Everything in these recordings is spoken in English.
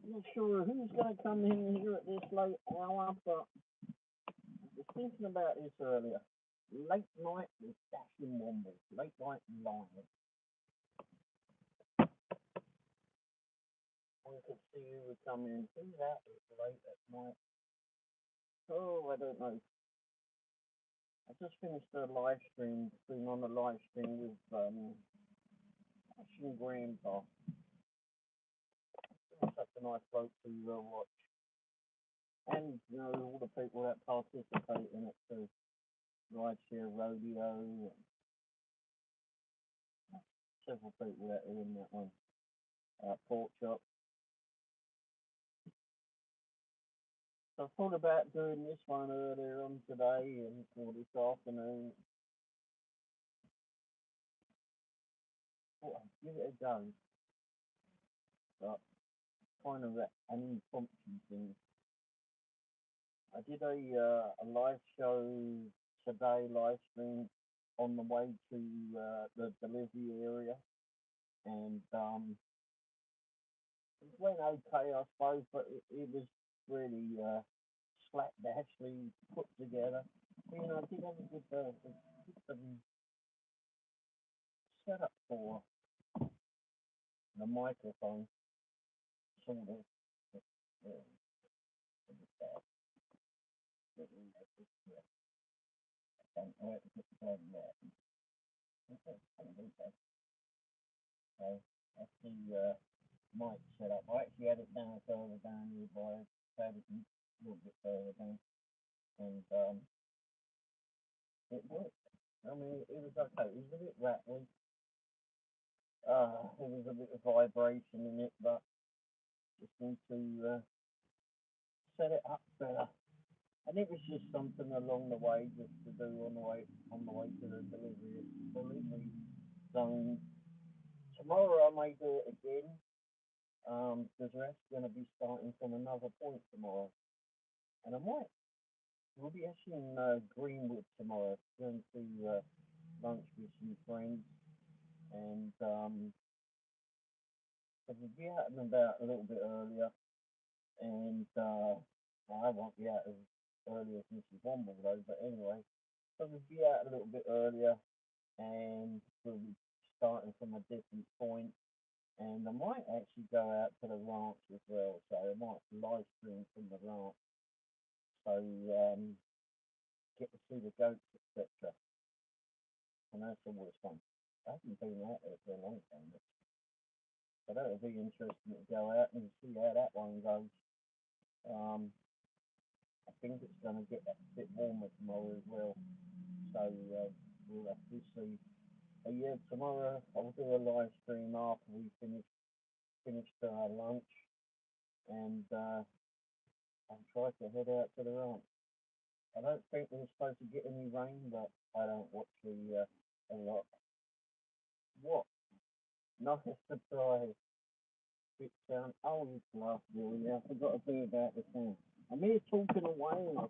I'm not sure who's going to come in here at this late hour, but I was thinking about this earlier. Late night with Dashing Womble. Late night live. We could see who would come in. Who's that late at night? Oh, I don't know. I just finished a live stream, been on a live stream with Action Grandpa. Such a nice bloke to watch. And, you know, all the people that participate in it too. Rideshare Rodeo, and several people that are in that one. Pork chop. So I thought about doing this one earlier on today and or this afternoon. Thought I'd give it a go. But kind of an impromptu thing. I did a live show today, live stream on the way to the delivery area, and it went okay, I suppose, but it was really slapdashly put together. But, you know, I did have a good setup for the microphone, sort of. So that's the mic setup. I actually had it down further down here by had it a little bit further down, and it worked. I mean, it was okay. It was a bit rattly. There was a bit of vibration in it, but just need to set it up better. And it was just something along the way, just to do on the way to the delivery zone. Tomorrow I may do it again, because we're actually going to be starting from another point tomorrow, and I might. We'll be actually in Greenwood tomorrow, going to lunch with some friends, and we'll be out and about a little bit earlier, and I won't be out as early as Mrs. Womble though, but anyway, so we'll be out a little bit earlier, and we'll be starting from a different point, and I might actually go out to the ranch as well, so I might live stream from the ranch, so get to see the goats, etc. And that's always fun. I haven't been out there for a long time, so that'll be interesting to go out and see how that one goes. I think it's going to get a bit warmer tomorrow as well, so we'll have to see. But yeah, tomorrow I'll do a live stream after we finished our lunch, and I'll try to head out to the ranch. I don't think we're supposed to get any rain, but I don't watch a lot. What? Nice surprise. Bit sound. Oh, you bluff, Billy. I forgot to do about the sound. I'm here talking away and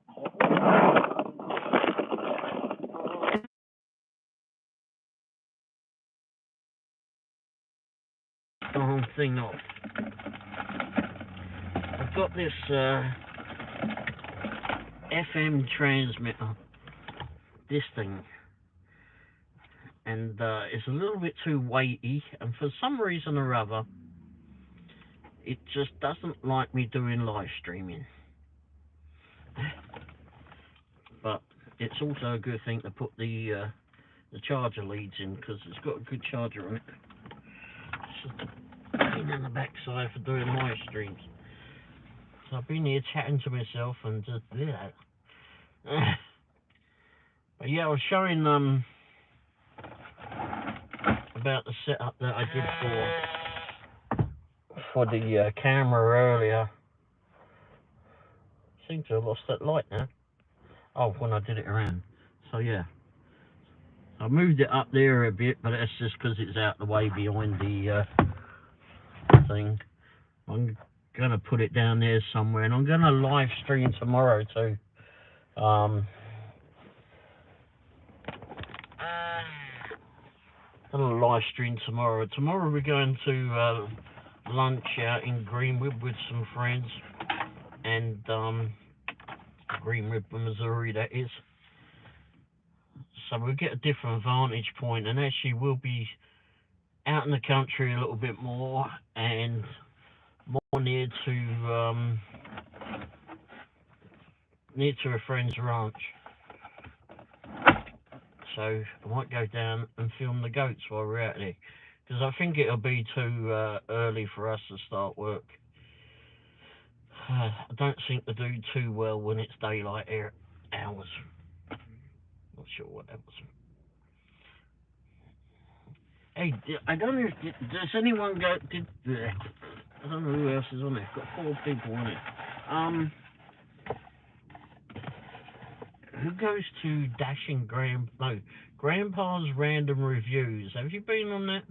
the whole thing off. I've got this FM transmitter, this thing, and it's a little bit too weighty, and for some reason or other, it just doesn't like me doing live streaming. But it's also a good thing to put the charger leads in, because it's got a good charger on it. It's just a pain in the backside for doing live streams. So I've been here chatting to myself and just that. But yeah, I was showing about the setup that I did for the camera earlier. Seem to have lost that light now. Oh, when I did it around. So yeah, I moved it up there a bit, but that's just because it's out the way behind the thing. I'm gonna put it down there somewhere, and I'm gonna live stream tomorrow too. Gonna live stream tomorrow. Tomorrow we're going to lunch out in Greenwood with some friends, and Greenwood, Missouri, that is. So we'll get a different vantage point, and actually we'll be out in the country a little bit more, and more near to a friend's ranch. So I might go down and film the goats while we're out there, because I think it'll be too early for us to start work. I don't seem to do too well when it's daylight hours. Not sure what that was. Hey, I don't know. Does anyone go? I don't know who else is on it. Got 4 people on it. Who goes to Grandpa's Random Reviews? Have you been on that?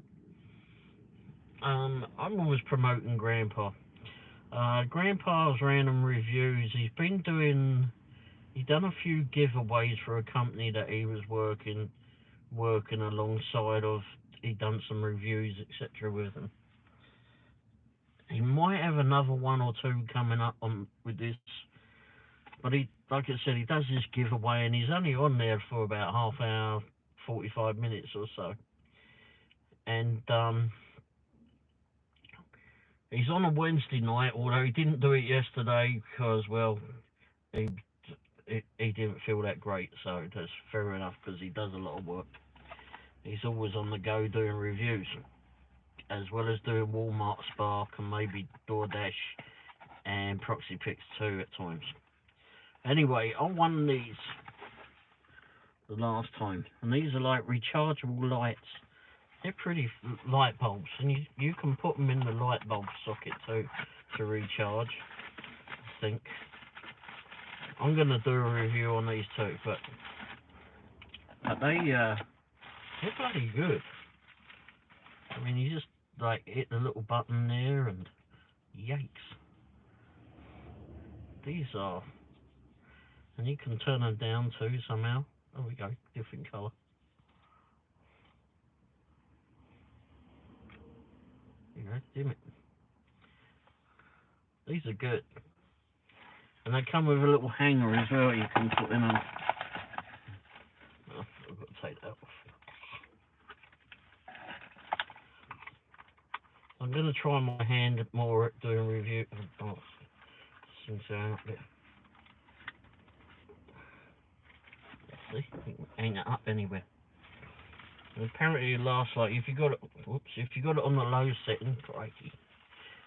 I'm always promoting Grandpa. Grandpa's Random Reviews. He's done a few giveaways for a company that he was working alongside of. He done some reviews, etc. with them. He might have another 1 or 2 coming up on with this, but like I said, he does this giveaway, and he's only on there for about half hour, 45 minutes or so. And he's on a Wednesday night, although he didn't do it yesterday because, well, he didn't feel that great, so that's fair enough, because he does a lot of work. He's always on the go doing reviews, as well as doing Walmart Spark and maybe DoorDash and Proxy Picks too at times. Anyway, I won these the last time, and these are like rechargeable lights. They're pretty light bulbs, and you can put them in the light bulb socket too to recharge, I think. I'm going to do a review on these too, but they're bloody good. I mean, you just like hit the little button there, and yikes. These are, and you can turn them down too somehow. There we go, different colour. You know, dim it. These are good. And they come with a little hanger as well you can put in them. Oh, I've got to take that off. I'm going to try my hand more at doing review. Oh, seems to out there. See, ain't it up anywhere. And apparently it lasts like, if you got it on the low setting, crikey.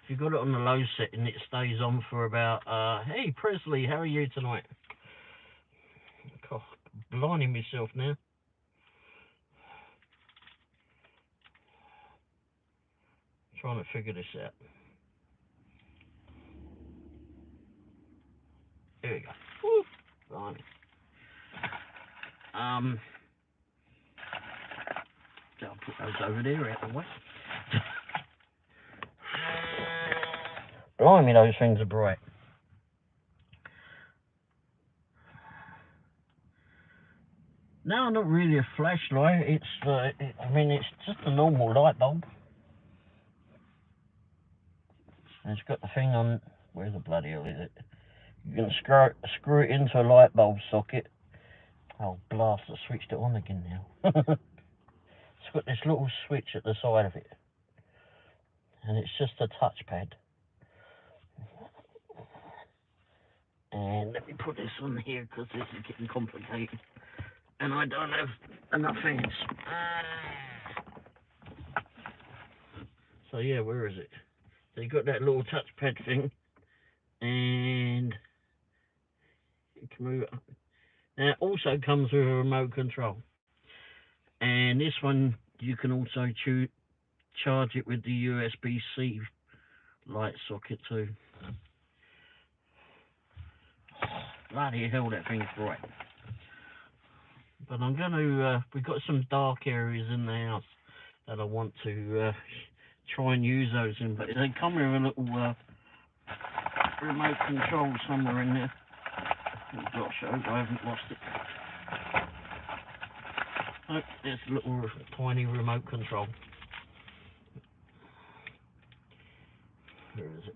If you got it on the low setting, it stays on for about, hey Presley, how are you tonight? God, blinding myself now. Trying to figure this out. There we go. Woo! Blimey. So I'll put those over there out the way. Blimey, those things are bright. No, not really a flashlight. It's, it's just a normal light bulb. And it's got the thing on. Where the bloody hell is it? You can screw it into a light bulb socket. Oh, blast! I switched it on again now. It's got this little switch at the side of it, and it's just a touchpad. And let me put this on here because this is getting complicated, and I don't have enough hands. So yeah, where is it? So you got that little touchpad thing, and you can move it up. Now it also comes with a remote control, and this one you can also charge it with the USB-C light socket too. Bloody hell, that thing's bright. But I'm going to, we've got some dark areas in the house that I want to try and use those in, but they come with a little remote control somewhere in there. Oh gosh, I hope I haven't lost it. Oh, there's a little tiny remote control. Where is it?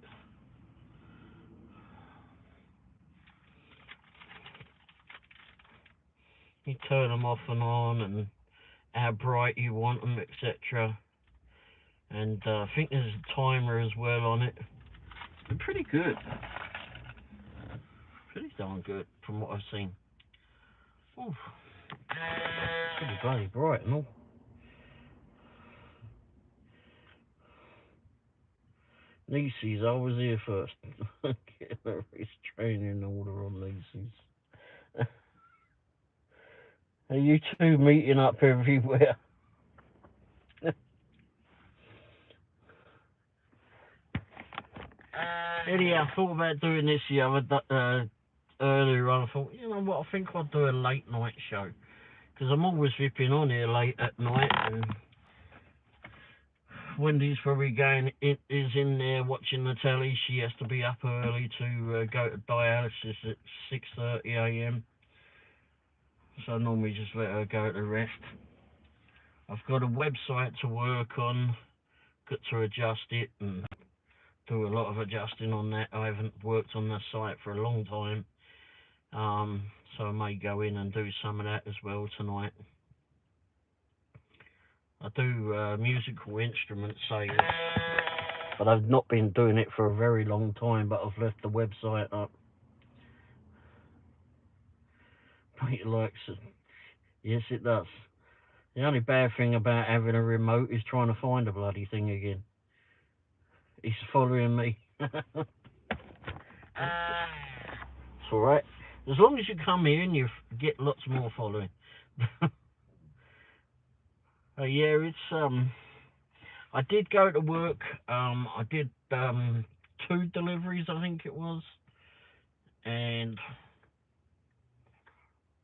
You turn them off and on, and how bright you want them, etc. And I think there's a timer as well on it. They're pretty good. Pretty darn good from what I've seen. Oof. Pretty bloody bright and all. Nieces, I was here first. Get a restraining order on Nieces. Are you two meeting up everywhere? Anyhow, I thought about doing this the other earlier on. I thought, you know what, I think I'll do a late night show. Because I'm always zipping on here late at night, and Wendy's probably is in there watching the telly. She has to be up early to go to dialysis at 6:30 a.m. So I normally just let her go to rest. I've got a website to work on, got to adjust it and do a lot of adjusting on that. I haven't worked on the site for a long time, so I may go in and do some of that as well tonight. I do musical instrument sales, but I've not been doing it for a very long time, but I've left the website up. It likes it. Yes, it does. The only bad thing about having a remote is trying to find a bloody thing again. He's following me. It's alright. As long as you come here and you get lots more following. Yeah, it's I did go to work. I did 2 deliveries, I think it was, and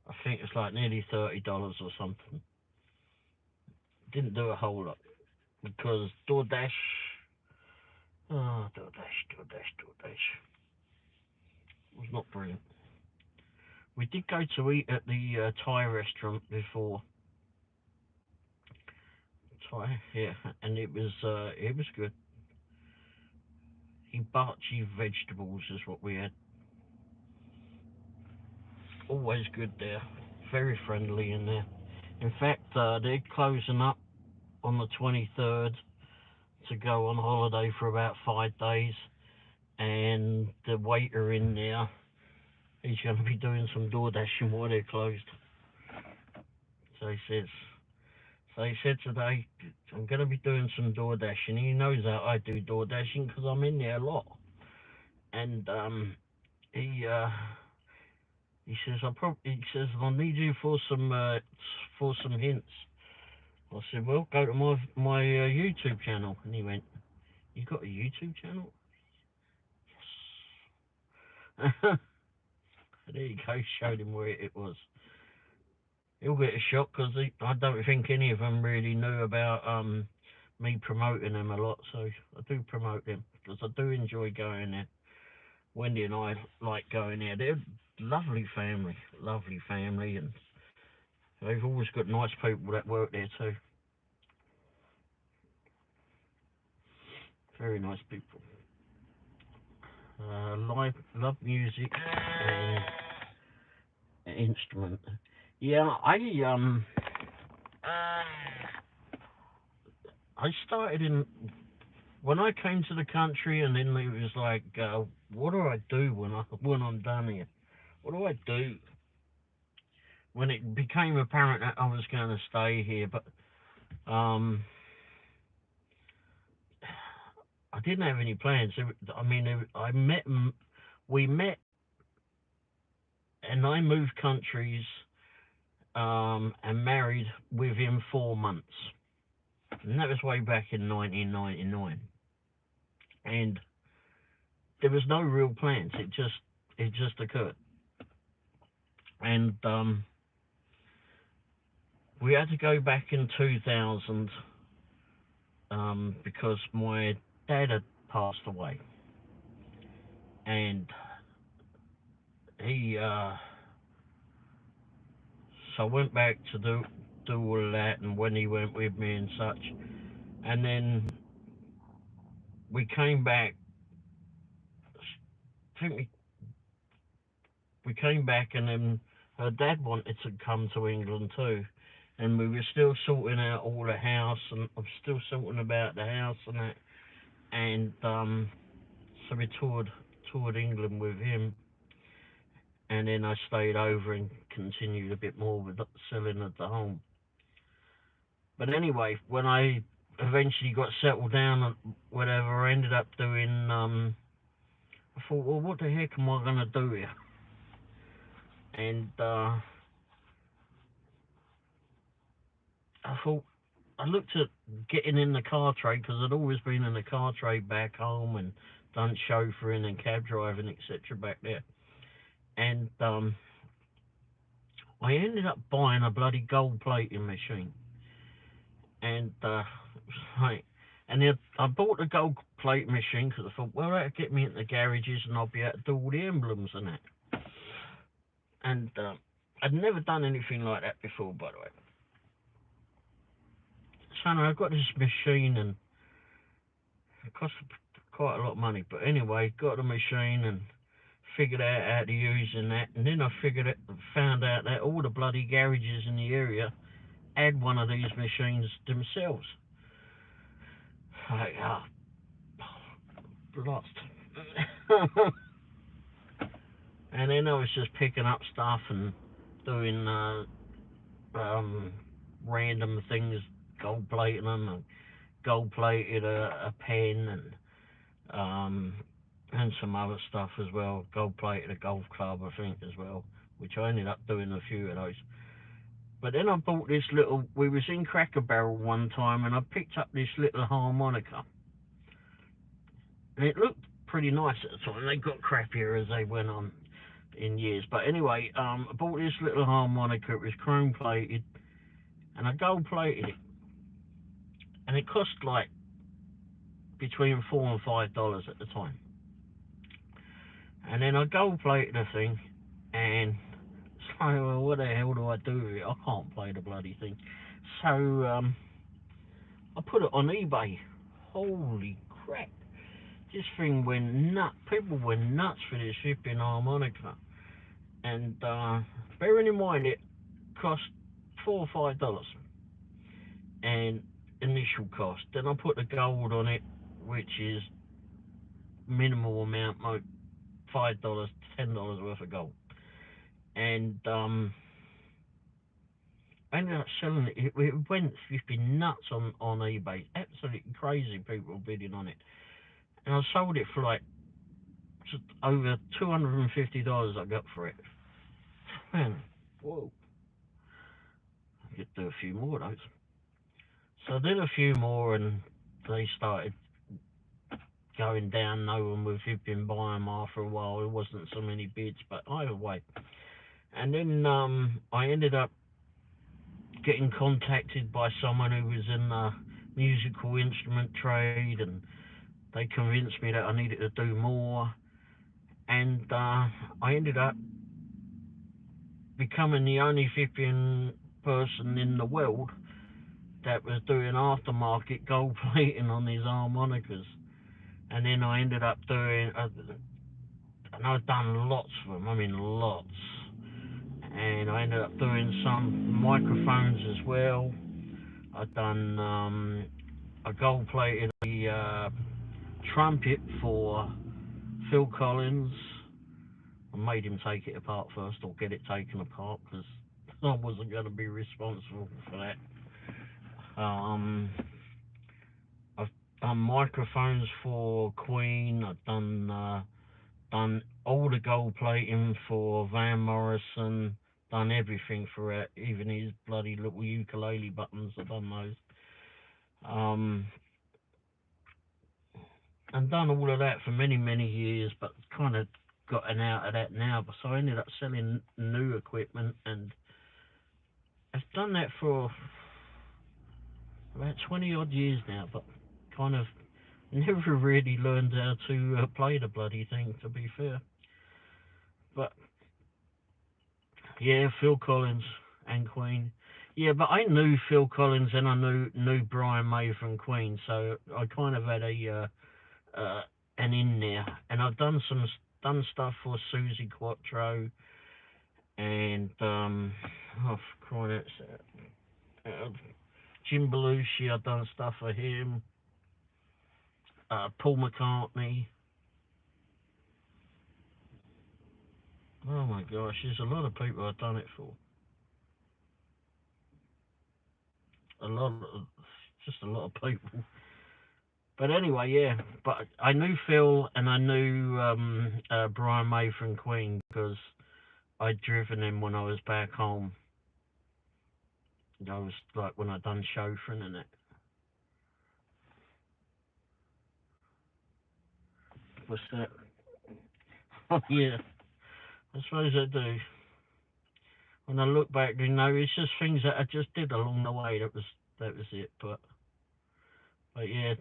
I think it's like nearly $30 or something. Didn't do a whole lot because DoorDash was not brilliant. We did go to eat at the Thai restaurant before. Thai, yeah, and it was good. Hibachi vegetables is what we had. Always good there. Very friendly in there. In fact, they're closing up on the 23rd to go on holiday for about 5 days, and the waiter in there, he's going to be doing some door dashing while they're closed. So he said today, I'm going to be doing some door dashing. He knows that I do door dashing because I'm in there a lot. And he says I'll need you for some hints. I said, well, go to my YouTube channel. And he went, you got a YouTube channel? Yes. There you go. Showed him where it was. He'll get a shock because I don't think any of them really knew about me promoting them a lot. So I do promote them because I do enjoy going there. Wendy and I like going there. They're lovely family, and they've always got nice people that work there too. Very nice people. Love music and instrument. Yeah, I started when I came to the country, and then it was like, what do I do when I'm done here? What do I do? When it became apparent that I was going to stay here, but I didn't have any plans. I mean, we met, and I moved countries and married within 4 months, and that was way back in 1999. And there was no real plans. It just occurred, and we had to go back in 2000 because my dad had passed away, and he so I went back to do all of that, and when he went with me and such, and then we came back think we came back, and then her dad wanted to come to England too, and we were still sorting out all the house, and I'm still sorting about the house and that, and so we toured England with him, and then I stayed over and continued a bit more with the selling of the home. But anyway, when I eventually got settled down and whatever, I ended up doing. I thought, well, what the heck am I gonna do here? And I thought I looked at getting in the car trade because I'd always been in the car trade back home and done chauffeuring and cab driving, etc. back there. And I ended up buying a bloody gold plating machine. And right, and then I bought a gold plate machine because I thought, well, that'll get me into the garages and I'll be able to do all the emblems and that. And I'd never done anything like that before, by the way. So no, I've got this machine, and it cost quite a lot of money. But anyway, got the machine and figured out how to use that. And then I found out that all the bloody garages in the area had one of these machines themselves. Like, lost. And then I was just picking up stuff and doing um, random things, gold plating them, and gold plated a pen, um, and some other stuff as well. Gold plated a golf club, I think, as well, which I ended up doing a few of those. But then I bought this little. We was in Cracker Barrel one time, and I picked up this little harmonica, and it looked pretty nice at the time. They got crappier as they went on in years. But anyway, I bought this little harmonica. It was chrome plated, and I gold plated it, and it cost like between $4 and $5 at the time. And then I gold plated the thing, and it's like, well, what the hell do I do with it? I can't play the bloody thing. So I put it on eBay. Holy crap! This thing went nuts. People went nuts for this flipping harmonica. And bearing in mind it cost $4 or $5 and initial cost. Then I put the gold on it, which is minimal amount, like $5, $10 worth of gold. And I ended up selling it. It went flipping nuts on eBay. Absolutely crazy people bidding on it. And I sold it for like just over $250 I got for it. Man, whoa. I could do a few more of those. So I did a few more, and they started going down. No one was been buying them after a while. There wasn't so many bids, but either way. And then I ended up getting contacted by someone who was in the musical instrument trade, and they convinced me that I needed to do more. And I ended up becoming the only flipping person in the world that was doing aftermarket gold plating on these harmonicas. And then I ended up doing, and I've done lots of them, I mean lots. And I ended up doing some microphones as well. I've done a gold plated trumpet for Phil Collins. I made him take it apart first, or get it taken apart, because I wasn't going to be responsible for that. I've done microphones for Queen. I've done all the gold plating for Van Morrison. Done everything for it, even his bloody little ukulele buttons. I've done those. Um, and done all of that for many, many years, but kind of gotten out of that now. But so I ended up selling new equipment, and I've done that for about 20 odd years now, but kind of never really learned how to play the bloody thing, to be fair. But yeah, Phil Collins and Queen. Yeah, but I knew Phil Collins and I knew Brian May from Queen, so I kind of had a an in there, and I've done some done stuff for Susie Quattro and oh, for crying out, Jim Belushi. I've done stuff for him. Paul McCartney. Oh my gosh, there's a lot of people I've done it for. Just a lot of people. But anyway, yeah. But I knew Phil and I knew Brian May from Queen because I'd driven him when I was back home. I was like when I done chauffeuring and it. What's that? Oh yeah, I suppose I do. When I look back, it's just things that I just did along the way. That was it. But yeah,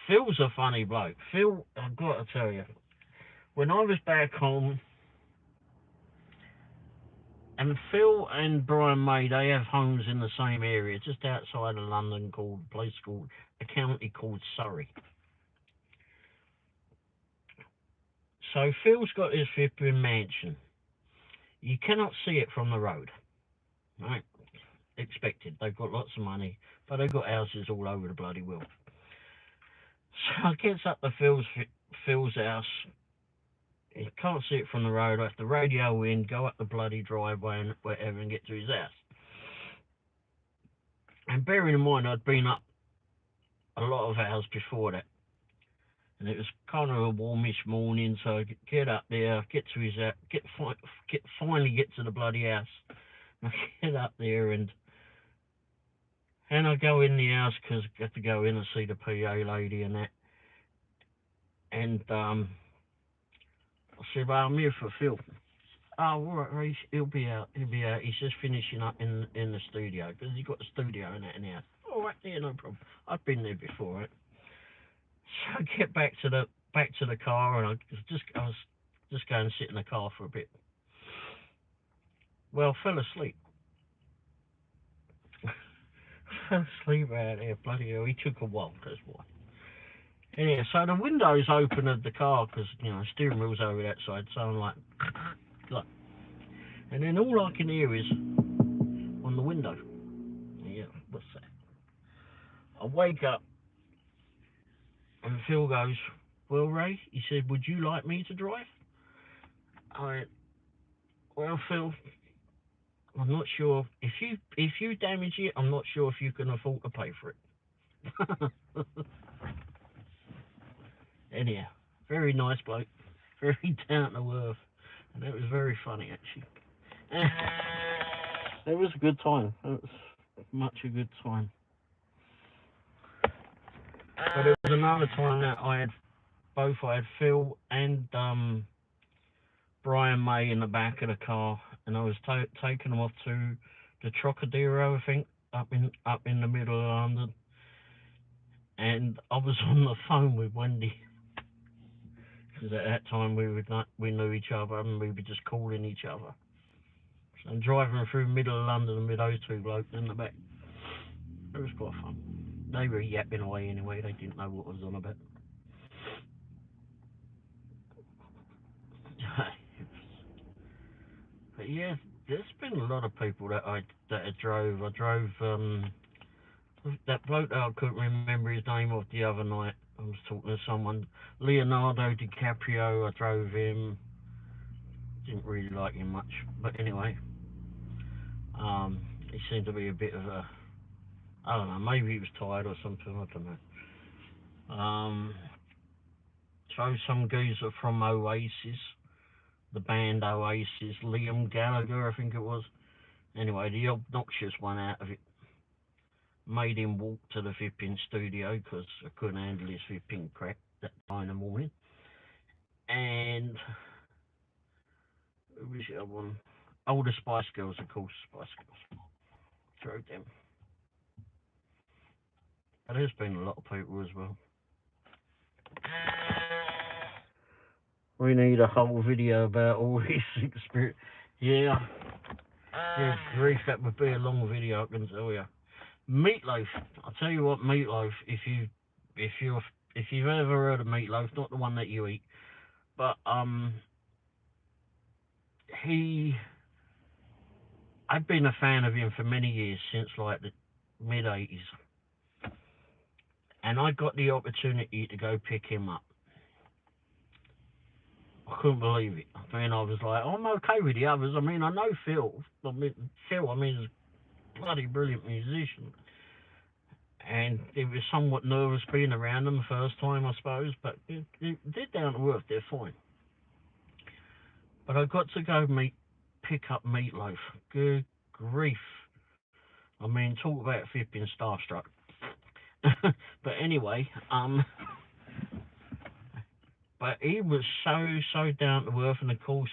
Phil's a funny bloke. Phil, I've got to tell you, when I was back home, and Phil and Brian May, they have homes in the same area, just outside of London, called a county called Surrey. So Phil's got his flipping mansion. You cannot see it from the road, right? Expected. They've got lots of money, but they've got houses all over the bloody world. So I gets up to Phil's house. He can't see it from the road. I have to radio in, go up the bloody driveway and whatever, and get to his house. And bearing in mind, I'd been up a lot of hours before that, and it was kind of a warmish morning. So I get up there, get to his house, finally get to the bloody house. I get up there and I go in the house because I have to go in and see the PA lady and that. And I said, well, I'm here for Phil. Oh, all right, he'll be out. He's just finishing up in the studio because he's got a studio in that in the house. All right, yeah, no problem. I've been there before, right? So I get back to the car and I was just going to sit in the car for a bit. Well, fell asleep. Fell asleep out there, bloody hell. He took a while, that's why. Yeah, so the window's open of the car because, steering wheel's over that side, so I'm like, and then all I can hear is on the window. Yeah, what's that? I wake up and Phil goes, well, Ray, he said, would you like me to drive? I went, well, Phil, I'm not sure. If you damage it, I'm not sure if you can afford to pay for it. Anyhow, very nice bloke, very down to earth, and it was very funny actually. It was a good time. It was much a good time. But there was another time that I had Phil and Brian May in the back of the car, and I was taking them off to the Trocadero, I think, up in the middle of London. And I was on the phone with Wendy because at that time we knew each other and we were just calling each other. So I'm driving through the middle of London with those two blokes in the back. It was quite fun. They were yapping away anyway. They didn't know what I was on about. But yeah, there's been a lot of people that I drove. I drove that bloke that I couldn't remember his name of the other night. I was talking to someone, Leonardo DiCaprio. I drove him. Didn't really like him much, but anyway, he seemed to be a bit of a, I don't know, maybe he was tired or something. I don't know. Drove some geezer from Oasis, the band Oasis, Liam Gallagher, I think it was. Anyway, the obnoxious one out of it. Made him walk to the flipping studio because I couldn't handle his flipping crap that time in the morning. And who was the other one? Oh, the Spice Girls, of course, Spice Girls. Drove them. But there's been a lot of people as well. We need a whole video about all this experience. Yeah. Yeah, grief, that would be a long video, I can tell you. Meatloaf. I'll tell you what, Meatloaf, if you've ever heard of Meatloaf, not the one that you eat, But he, I've been a fan of him for many years, since like the mid-80s, and I got the opportunity to go pick him up. I couldn't believe it. I mean, I was like, I'm okay with the others. I mean, I know Phil. I mean, is a bloody brilliant musician. And it was somewhat nervous being around them the first time, I suppose, but they're down to earth, they're fine. But I got to go pick up Meatloaf. Good grief. I mean, talk about flipping starstruck. But anyway, but he was so down to earth, and of course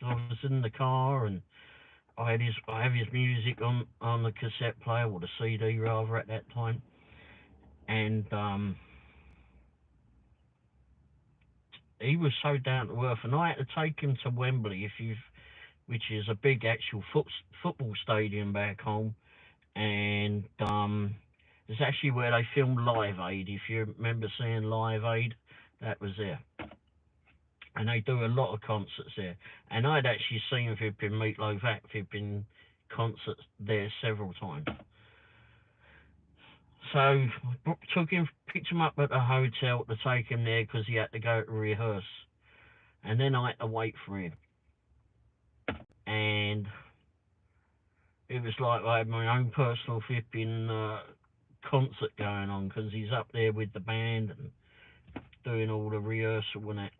I was in the car, and I have his music on the cassette player, or the CD rather, at that time, and he was so down to earth, and I had to take him to Wembley, which is a big actual football stadium back home, and it's actually where they filmed Live Aid. If you remember seeing Live Aid, that was there. And they do a lot of concerts there. And I'd actually seen flipping Meatloaf at flipping concerts there several times. So picked him up at a hotel to take him there because he had to go to rehearse. And then I had to wait for him. And it was like I had my own personal flipping concert going on, because he's up there with the band and doing all the rehearsal and that.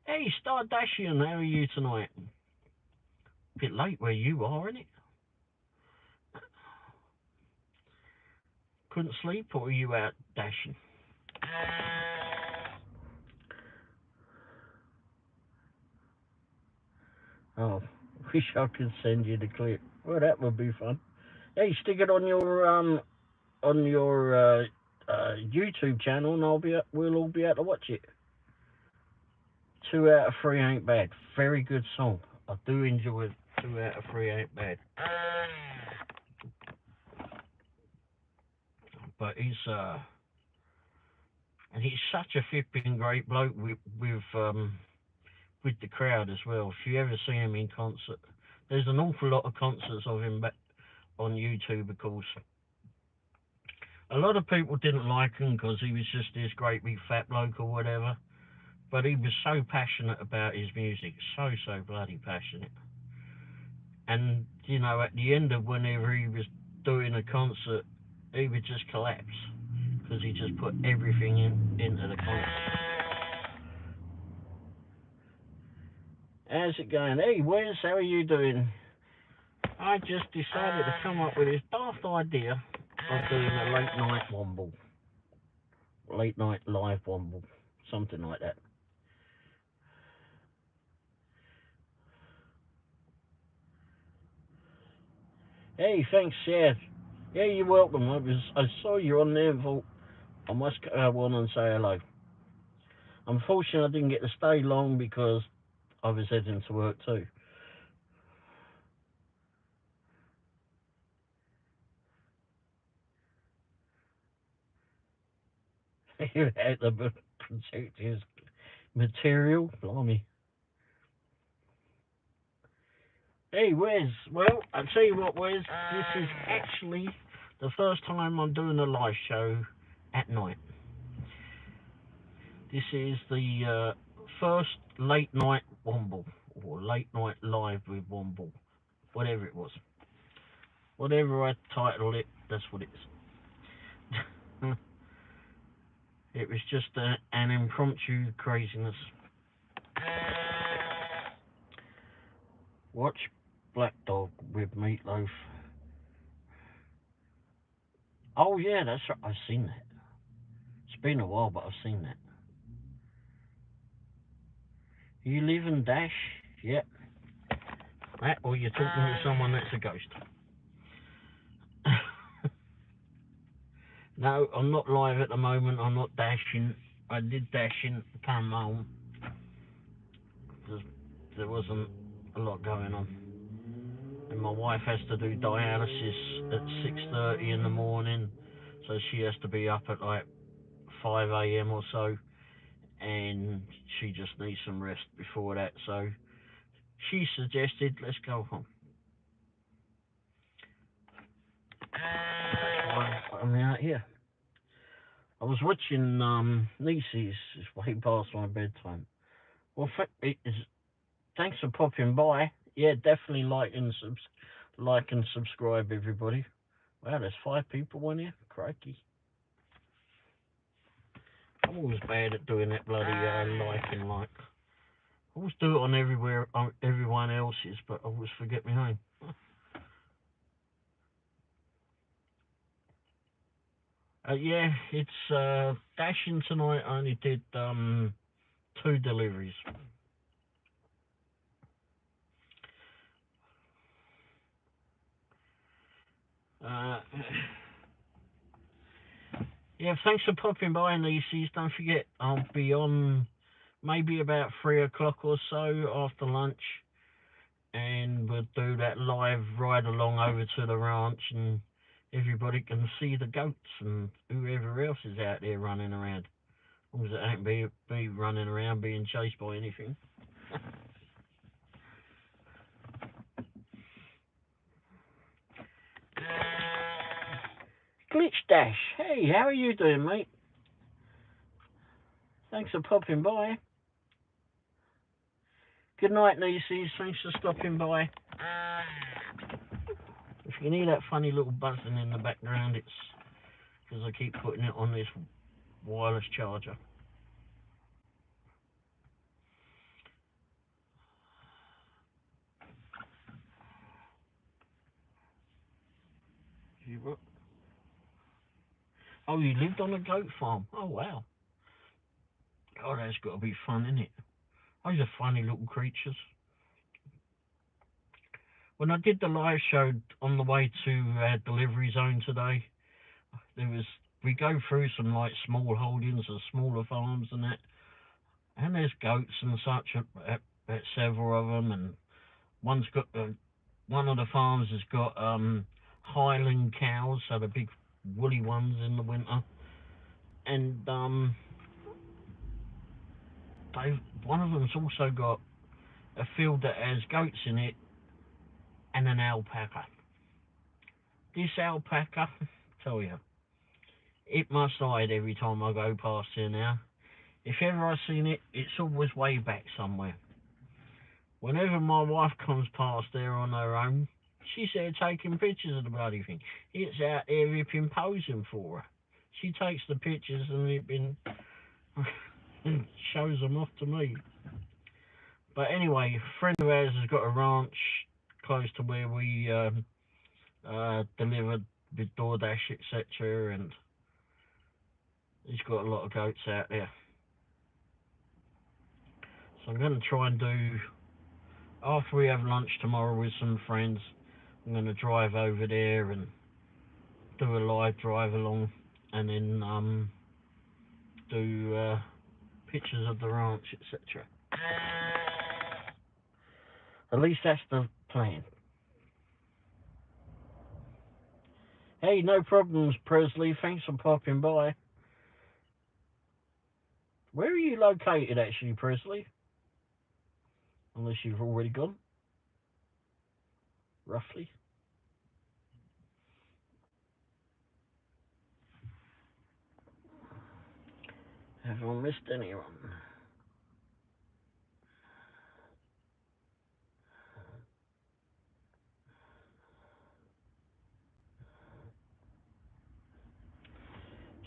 Hey, Stardashian, how are you tonight? Bit late where you are, isn't it? Couldn't sleep, or are you out dashing? Oh, wish I could send you the clip. Well, that would be fun. Hey, stick it on your YouTube channel, and we'll all be able to watch it. 2 out of 3 ain't bad. Very good song. I do enjoy it. 2 out of 3 ain't bad. But and he's such a flipping great bloke with the crowd as well. If you ever see him in concert, there's an awful lot of concerts of him back on YouTube, of course. A lot of people didn't like him because he was just this great big fat bloke or whatever, but he was so passionate about his music, so bloody passionate. And at the end of whenever he was doing a concert, he would just collapse because he just put everything into the concert. How's it going? Hey, Wes, how are you doing? I just decided to come up with this daft idea of doing a late night Womble. Late night live Womble. Something like that. Hey, thanks, yeah. Yeah, you're welcome. I saw you on there and thought I must go on and say hello. Unfortunately, I didn't get to stay long because I was heading to work too. You had to protect his material. Blimey. Hey, Wes. Well, I'll tell you what, Wes. This is actually the first time I'm doing a live show at night. This is the first late night Womble, or late night live with Womble, whatever it was. Whatever I titled it, that's what it is. It was just an impromptu craziness. Watch Black Dog with Meatloaf. Oh yeah, that's right. I've seen that. It's been a while, but I've seen that. You live and dash? Yep. That, or you're talking to someone that's a ghost. No, I'm not live at the moment. I'm not dashing. I did dashing, come home. There wasn't a lot going on. And my wife has to do dialysis at 6:30 in the morning, so she has to be up at like 5 a.m. or so. and she just needs some rest before that. So she suggested, let's go home. That's why I'm out here. I was watching Nieces. It's way past my bedtime. Well, thanks for popping by. Yeah, definitely like and subscribe, everybody. Wow, there's 5 people in here. Crikey. I'm always bad at doing that bloody liking like. I always do it on everyone else's, but I always forget my own. Yeah, it's dashing tonight. I only did 2 deliveries. Uh, yeah, thanks for popping by, Nieces. Don't forget, I'll be on maybe about 3 o'clock or so after lunch, and we'll do that live ride along over to the ranch, and everybody can see the goats and whoever else is out there running around. As long as it ain't be running around being chased by anything. Glitch Dash, hey, how are you doing, mate? Thanks for popping by. Good night, Nieces. Thanks for stopping by. If you can hear that funny little buzzing in the background, it's because I keep putting it on this wireless charger. Oh, you lived on a goat farm? Oh, wow. Oh, that's got to be fun, isn't it? Those are funny little creatures. When I did the live show on the way to delivery zone today, we go through some like small holdings or smaller farms and that, and there's goats and such at several of them, and one's got one of the farms has got Highland cows, so the big woolly ones in the winter, and one of them's also got a field that has goats in it and an alpaca. This alpaca, tell you, it must hide every time I go past here now. If ever I seen it, it's always way back somewhere. Whenever my wife comes past there on her own, she's there taking pictures of the bloody thing. It's out there ripping posing for her. She takes the pictures and shows them off to me. But anyway, a friend of ours has got a ranch close to where we delivered with DoorDash, etc. And he's got a lot of goats out there. So I'm going to try and do, after we have lunch tomorrow with some friends, I'm going to drive over there and do a live drive along, and then do pictures of the ranch, etc. At least that's the plan. Hey, no problems, Presley. Thanks for popping by. Where are you located, actually, Presley? Unless you've already gone. Roughly. Have I missed anyone?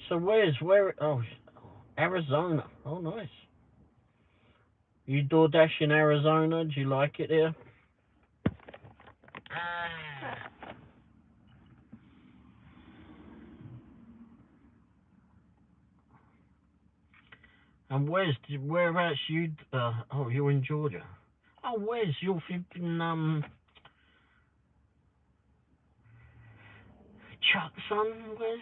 So oh, Arizona. Oh, nice. You DoorDash in Arizona? Do you like it there? And whereabouts you? Oh, you're in Georgia. Oh, where's your flipping Chuck son? Where's?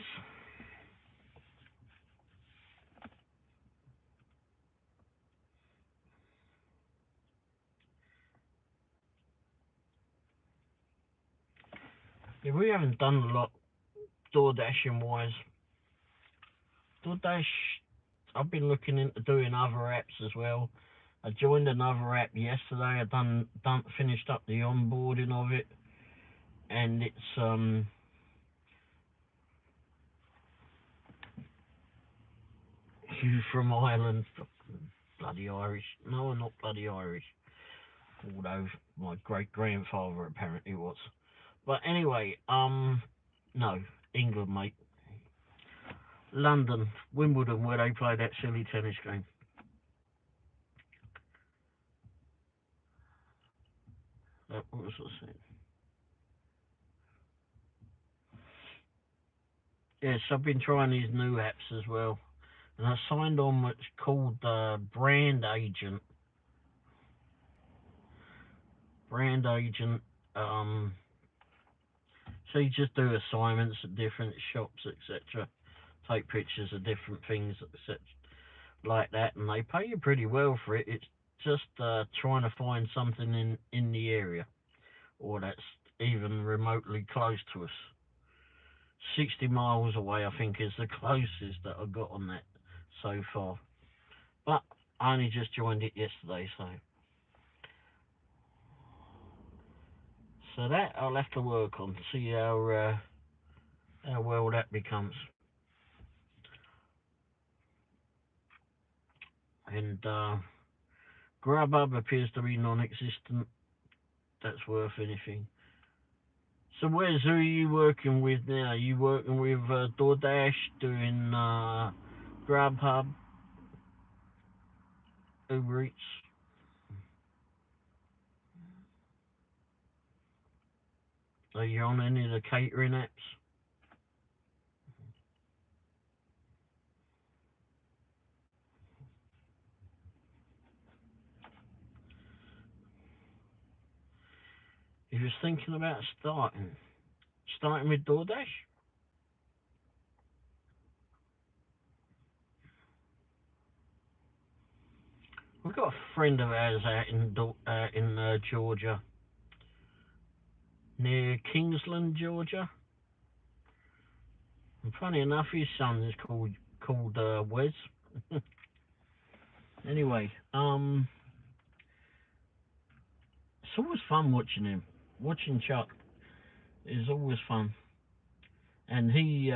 Yeah, we haven't done a lot DoorDashing wise. DoorDash. I've been looking into doing other apps as well. I joined another app yesterday. I done finished up the onboarding of it, and it's you from Ireland, bloody Irish. No, I'm not bloody Irish. Although my great grandfather apparently was. But anyway, no, England, mate. London, Wimbledon, where they play that silly tennis game. What was I saying? Yes, I've been trying these new apps as well, and I signed on what's called Brand Agent. Brand Agent. Um, so you just do assignments at different shops, etc. Take pictures of different things, etc. Like that, and they pay you pretty well for it. It's just trying to find something in the area, or that's even remotely close to us. 60 miles away, I think, is the closest that I got on that so far. But I only just joined it yesterday, so that I'll have to work on, see how well that becomes. And Grubhub appears to be non-existent. That's worth anything. So who are you working with now? Are you working with DoorDash, doing Grubhub, Uber Eats? Are you on any of the catering apps? If you're thinking about starting with DoorDash, we've got a friend of ours out in Georgia, near Kingsland, Georgia. And funny enough, his son is called Wes. Anyway, it's always fun watching him. Watching Chuck is always fun, and he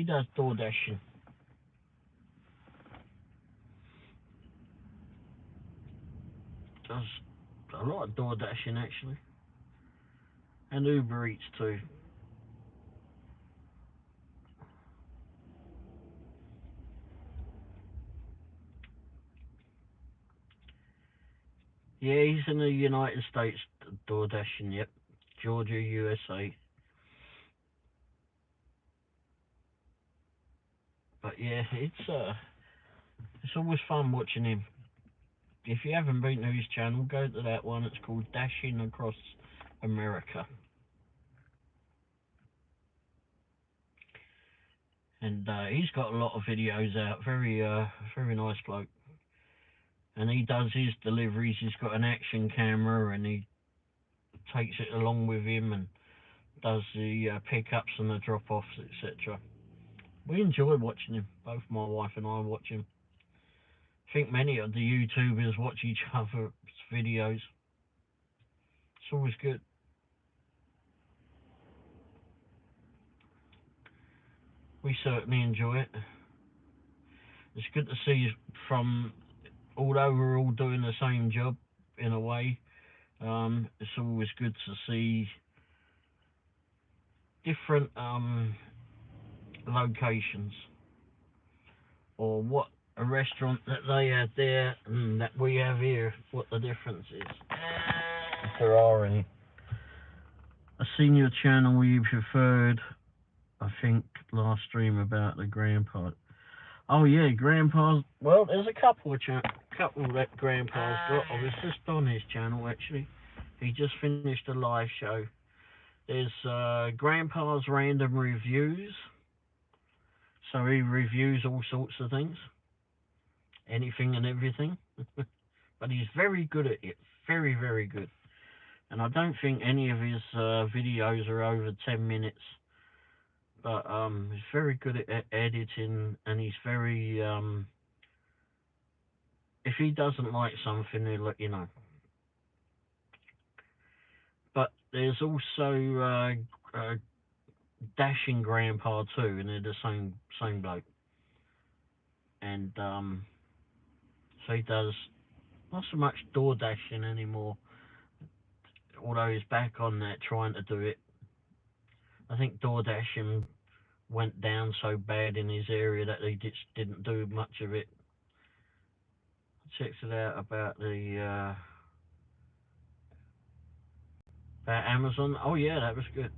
does door dashing. Does a lot of door dashing actually, and Uber Eats too. Yeah, he's in the United States door dashing. Yep, Georgia, USA. But yeah, it's always fun watching him. If you haven't been to his channel, go to that one. It's called Dashing Across America, and he's got a lot of videos out. Very nice bloke. And he does his deliveries. He's got an action camera, and he takes it along with him and does the pickups and the drop-offs, etc. We enjoy watching him. Both my wife and I watch him. I think many of the YouTubers watch each other's videos. It's always good. We certainly enjoy it. It's good to see from, although we're all doing the same job in a way, it's always good to see different locations, or what a restaurant that they have there and that we have here, what the difference is, if there are any. I seen your channel where you preferred, I think, last stream about the grandpa. Oh yeah, grandpa's. Well, there's a couple that grandpa's got. I was just on his channel actually. He just finished a live show. There's grandpa's random reviews. So he reviews all sorts of things, anything and everything. But he's very good at it. Very, very good. And I don't think any of his videos are over 10 minutes. but he's very good at editing, and he's very if he doesn't like something, he'll let you know. But there's also Dashing Grandpa too, and they're the same bloke. And so he does not so much door dashing anymore, although he's back on that trying to do it. I think door dashing went down so bad in his area that they just didn't do much of it. I checked it out about the about Amazon. Oh yeah, that was good.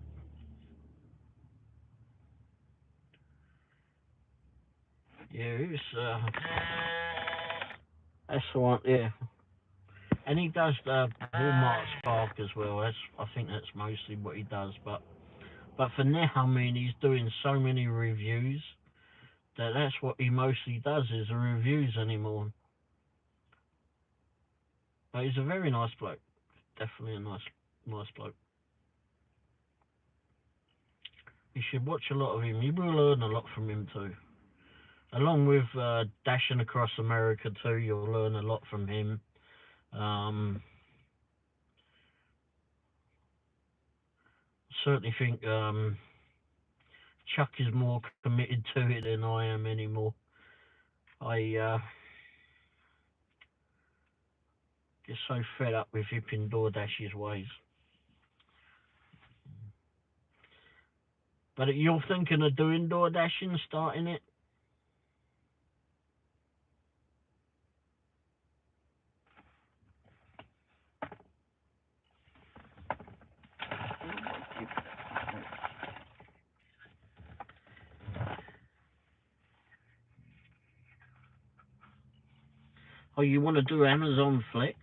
Yeah, it was. That's the one. Yeah, and he does the Walmart Spark as well. That's I think that's mostly what he does. But for now, I mean, he's doing so many reviews that's what he mostly does is the reviews anymore. But he's a very nice bloke. Definitely a nice bloke. You should watch a lot of him. You will learn a lot from him too. Along with Dashing Across America too, you'll learn a lot from him. Um, certainly think Chuck is more committed to it than I am anymore. I get so fed up with hipping DoorDash's ways. But you're thinking of doing DoorDashing, starting it? Oh, you want to do Amazon Flex?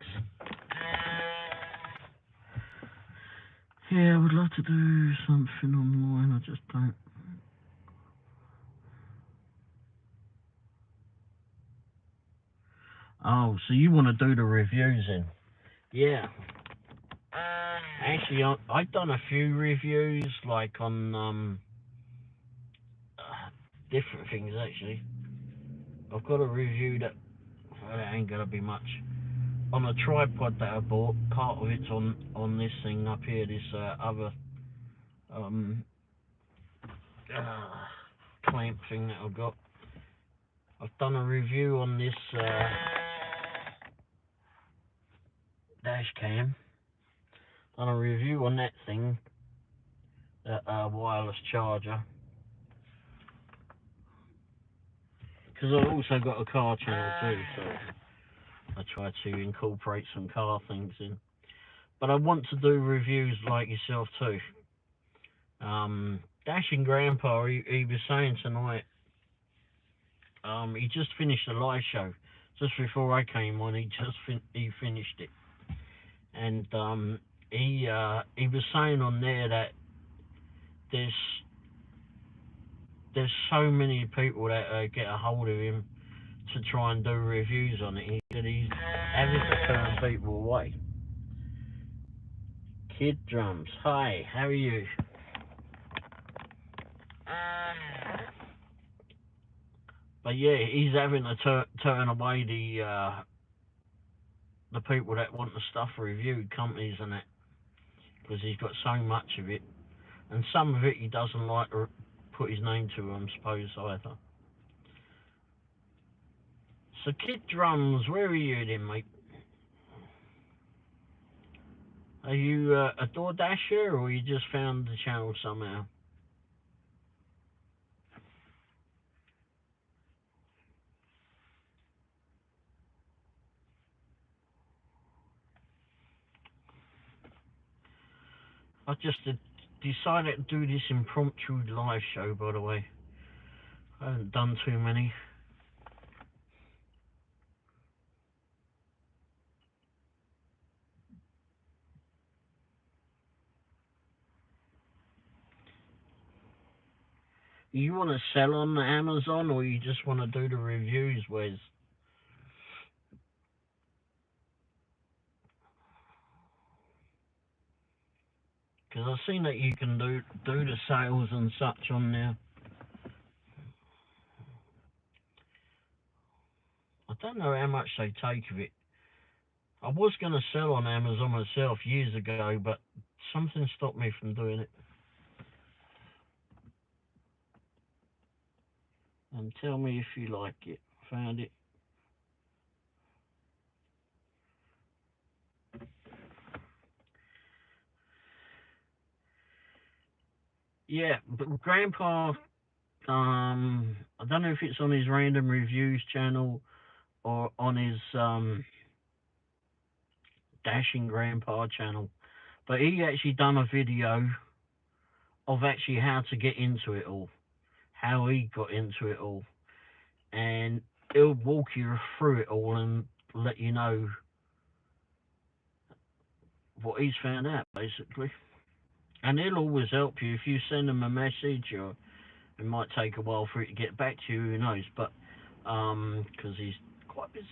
Yeah, I would love to do something online. I just don't. Oh, so you want to do the reviews then? Yeah. Actually, I've done a few reviews, like on different things. Actually, I've got a review that ain't gonna be much on a tripod that I bought. Part of it's on this thing up here, this other um clamp thing that I've got. I've done a review on this dash cam. Done a review on that thing, that wireless charger. Because I've also got a car channel too, so I try to incorporate some car things in. But I want to do reviews like yourself too. Dashing Grandpa, he was saying tonight, he just finished a live show. Just before I came on, he finished it. And he was saying on there that there's there's so many people that get a hold of him to try and do reviews on it. He said he's having to turn people away. Kid Drums, hi, how are you? But yeah, he's having to turn away the people that want the stuff reviewed, companies and that, because he's got so much of it, and some of it he doesn't like to put his name to, I suppose, either. So Kid Drums, where are you then, mate? Are you a door dasher, or you just found the channel somehow? I just decided to do this impromptu live show, by the way. I haven't done too many. You want to sell on Amazon, or you just want to do the reviews, Wes? Because I've seen that you can do the sales and such on there. I don't know how much they take of it. I was going to sell on Amazon myself years ago, but something stopped me from doing it. And tell me if you like it. Found it. Yeah, but Grandpa, I don't know if it's on his random reviews channel or on his Dashing Grandpa channel, but he actually done a video of actually how to get into it all, how he got into it all, and he'll walk you through it all and let you know what he's found out basically. And he'll always help you if you send him a message, or it might take a while for it to get back to you, who knows, but because he's quite busy.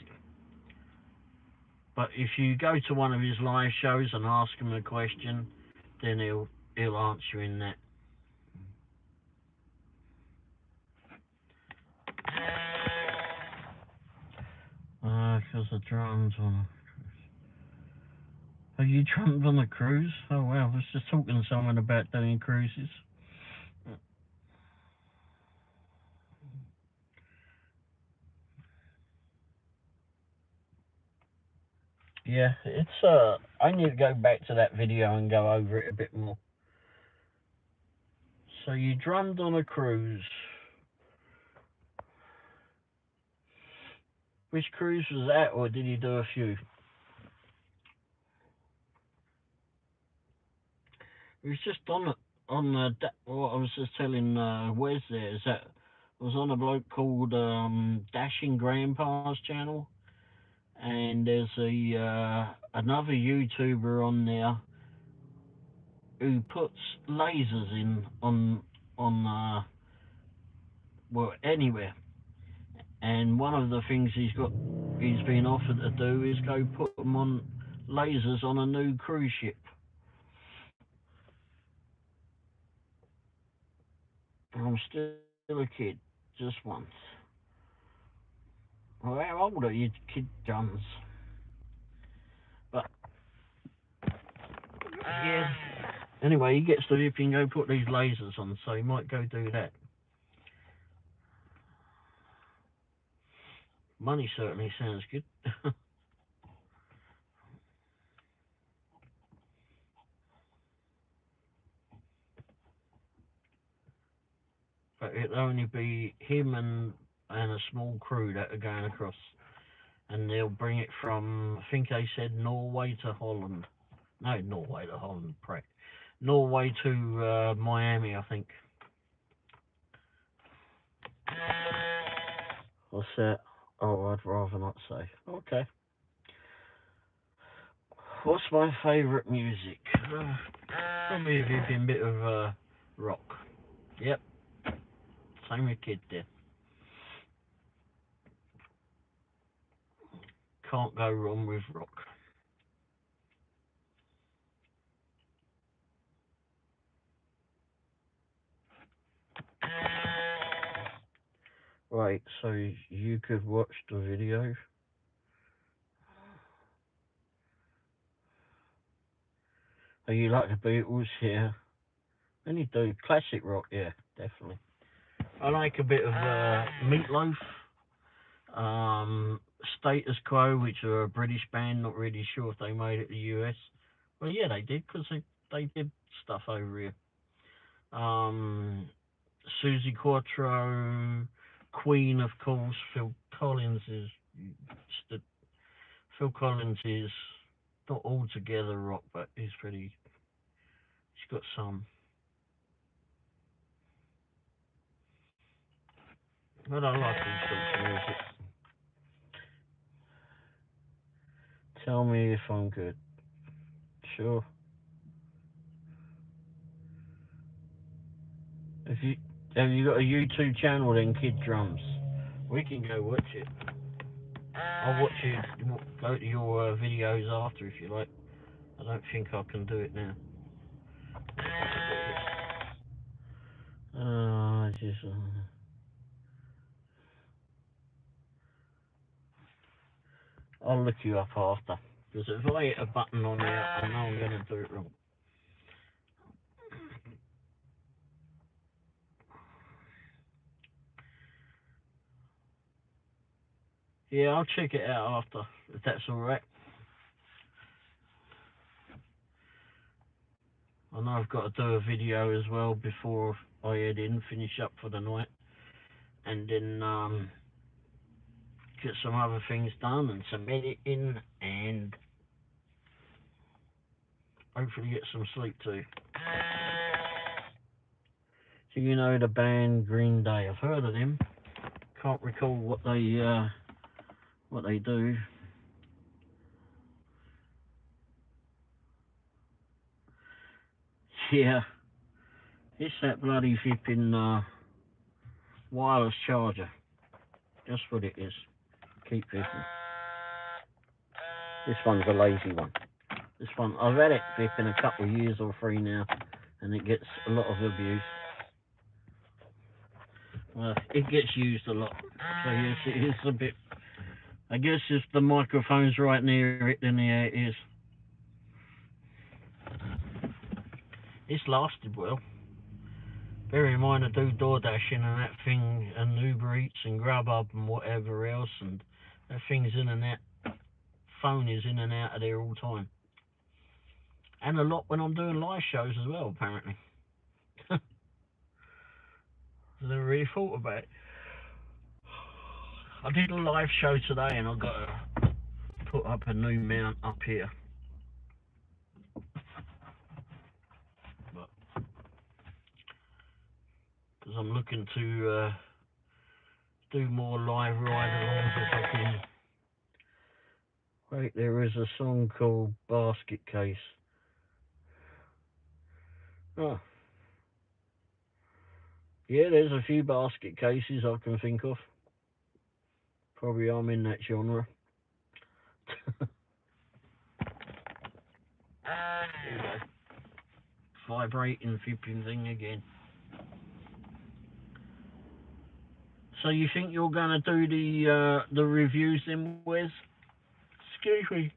But if you go to one of his live shows and ask him a question, then he'll answer you in that. Because the drums on. Are you drunk on a cruise? Oh wow, I was just talking to someone about doing cruises. Yeah, it's I need to go back to that video and go over it a bit more. So you drummed on a cruise. Which cruise was that, or did you do a few? It was just what I was just telling Wes there is that I was on a bloke called Dashing Grandpa's channel, and there's another YouTuber on there who puts lasers in on well anywhere, and one of the things he's been offered to do is go put them on lasers on a new cruise ship. I'm still a kid, just once. Well, how old are you, kid guns? But yeah. Anyway, he gets to if you can go put these lasers on, so he might go do that. Money certainly sounds good. But it'll only be him and a small crew that are going across, and they'll bring it from, I think they said Norway to Holland. No, Norway to Holland, pray. Norway to Miami, I think. What's that? Oh, I'd rather not say. Okay. What's my favourite music? Probably a bit of rock. Yep, same with kid there. Can't go wrong with rock. Right, so you could watch the video. Oh, you like the Beatles? Yeah. And you do classic rock? Yeah, definitely. I like a bit of Meatloaf, um, Status Quo, which are a British band. Not really sure if they made it to the US. Well, yeah, they did because they did stuff over here. Um, Susie Quattro, Queen, of course. St- Phil Collins is not altogether rock, but he's pretty. He's got some. But I like all sorts of music. Tell me if I'm good. Sure. If you have you got a YouTube channel then, Kid Drums? We can go watch it. I'll watch you go to your videos after if you like. I don't think I can do it now. Just. I'll look you up after. Because if I hit a button on here, I know I'm going to do it wrong. Yeah, I'll check it out after, if that's alright. I know I've got to do a video as well before I head in, finish up for the night. And then get some other things done and some editing and hopefully get some sleep too. So you know the band Green Day, I've heard of them. Can't recall what they do. Yeah, it's that bloody flipping wireless charger. That's what it is. Keep flipping. This one's a lazy one. This one, I've had it flipping a couple of years or 3 now, and it gets a lot of abuse. Well, it gets used a lot. So yes, it is a bit. I guess if the microphone's right near it, then yeah, it is. It's lasted well. Bear in mind I do door dashing and that thing, and Uber Eats and Grubhub and whatever else, and that thing's in and out. Phone is in and out of there all the time. And a lot when I'm doing live shows as well, apparently. I never really thought about it. I did a live show today and I got to put up a new mount up here. Because I'm looking to do more live ride-alongs if I can. Wait, there is a song called Basket Case. Oh. Yeah, there's a few basket cases I can think of. Probably I'm in that genre. There you go. Vibrating, flipping thing again. So you think you're going to do the reviews then, Wes? Excuse me.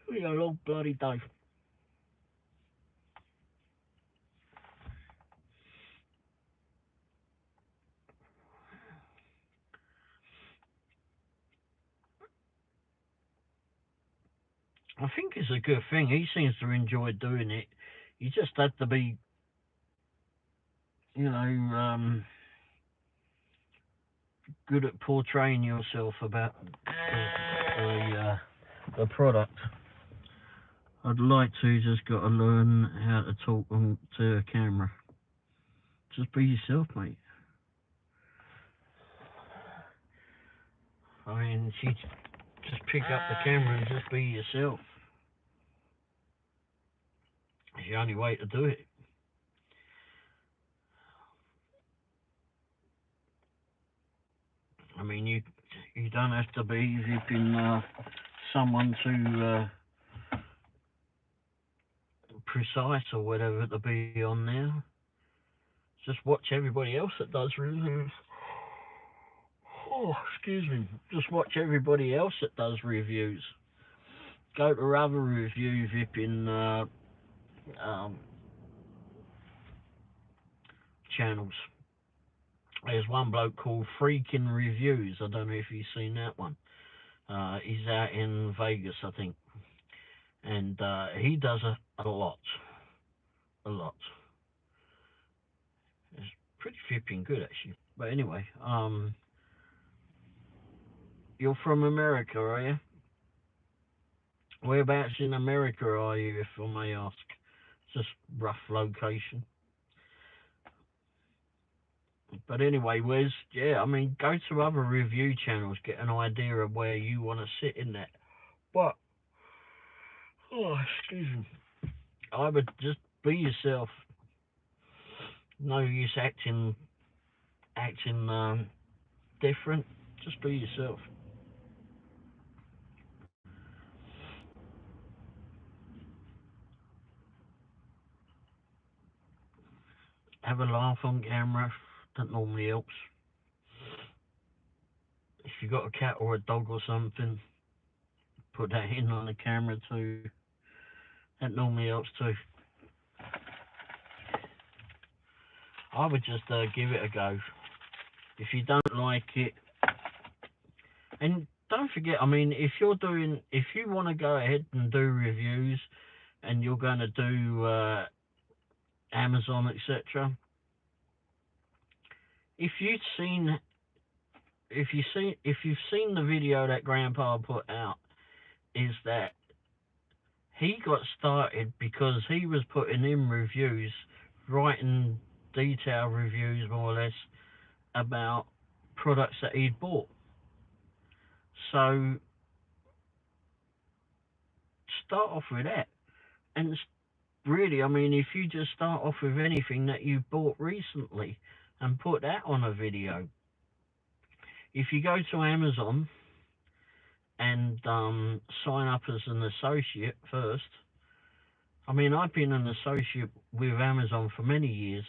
We got a long bloody day. I think it's a good thing. He seems to enjoy doing it. You just have to be, good at portraying yourself about the product. I'd like to, just got to learn how to talk to a camera. Just be yourself, mate. I mean, just pick up the camera and just be yourself. It's the only way to do it. I mean, you don't have to be zipping someone too precise or whatever to be on there. Just watch everybody else that does reviews. Oh, excuse me. Just watch everybody else that does reviews. Go to other review zipping channels. There's one bloke called Freaking Reviews. I don't know if you've seen that one. He's out in Vegas, I think. And he does a lot. A lot. It's pretty flipping good, actually. But anyway, you're from America, are you? Whereabouts in America are you, if I may ask? Just rough location. But anyway, Wes, yeah, I mean, go to other review channels, get an idea of where you want to sit in that. But, oh, excuse me, I would just be yourself. No use acting different. Just be yourself. have a laugh on camera. That normally helps. If you got a cat or a dog or something, put that in on the camera too. That normally helps too. I would just give it a go. If you don't like it, and don't forget, I mean, if you want to go ahead and do reviews, and you're going to do Amazon, etc. If you've seen, if you've seen the video that Grandpa put out, is that he got started because he was putting in reviews, writing detailed reviews more or less about products that he'd bought. So start off with that. And really, I mean, if you just start off with anything that you bought recently and put that on a video. If you go to Amazon and sign up as an associate first, I mean, I've been an associate with Amazon for many years,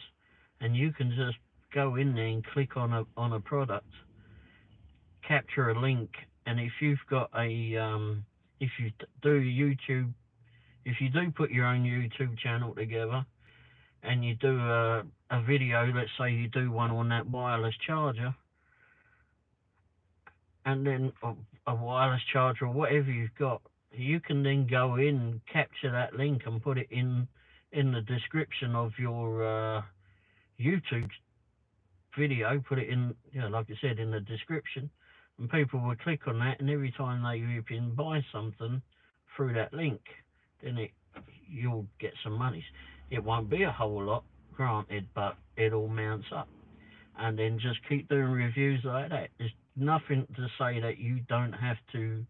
and you can just go in there and click on a product, capture a link, and if you've got if you do YouTube, if you do put your own YouTube channel together, and you do a video, let's say you do one on that wireless charger, and then a wireless charger or whatever you've got, you can then go in and capture that link and put it in the description of your YouTube video. Put it in, like I said, in the description, and people will click on that, and every time they buy something through that link, then you'll get some money. It won't be a whole lot, granted, but it all mounts up. And then just keep doing reviews like that. There's nothing to say that you don't have to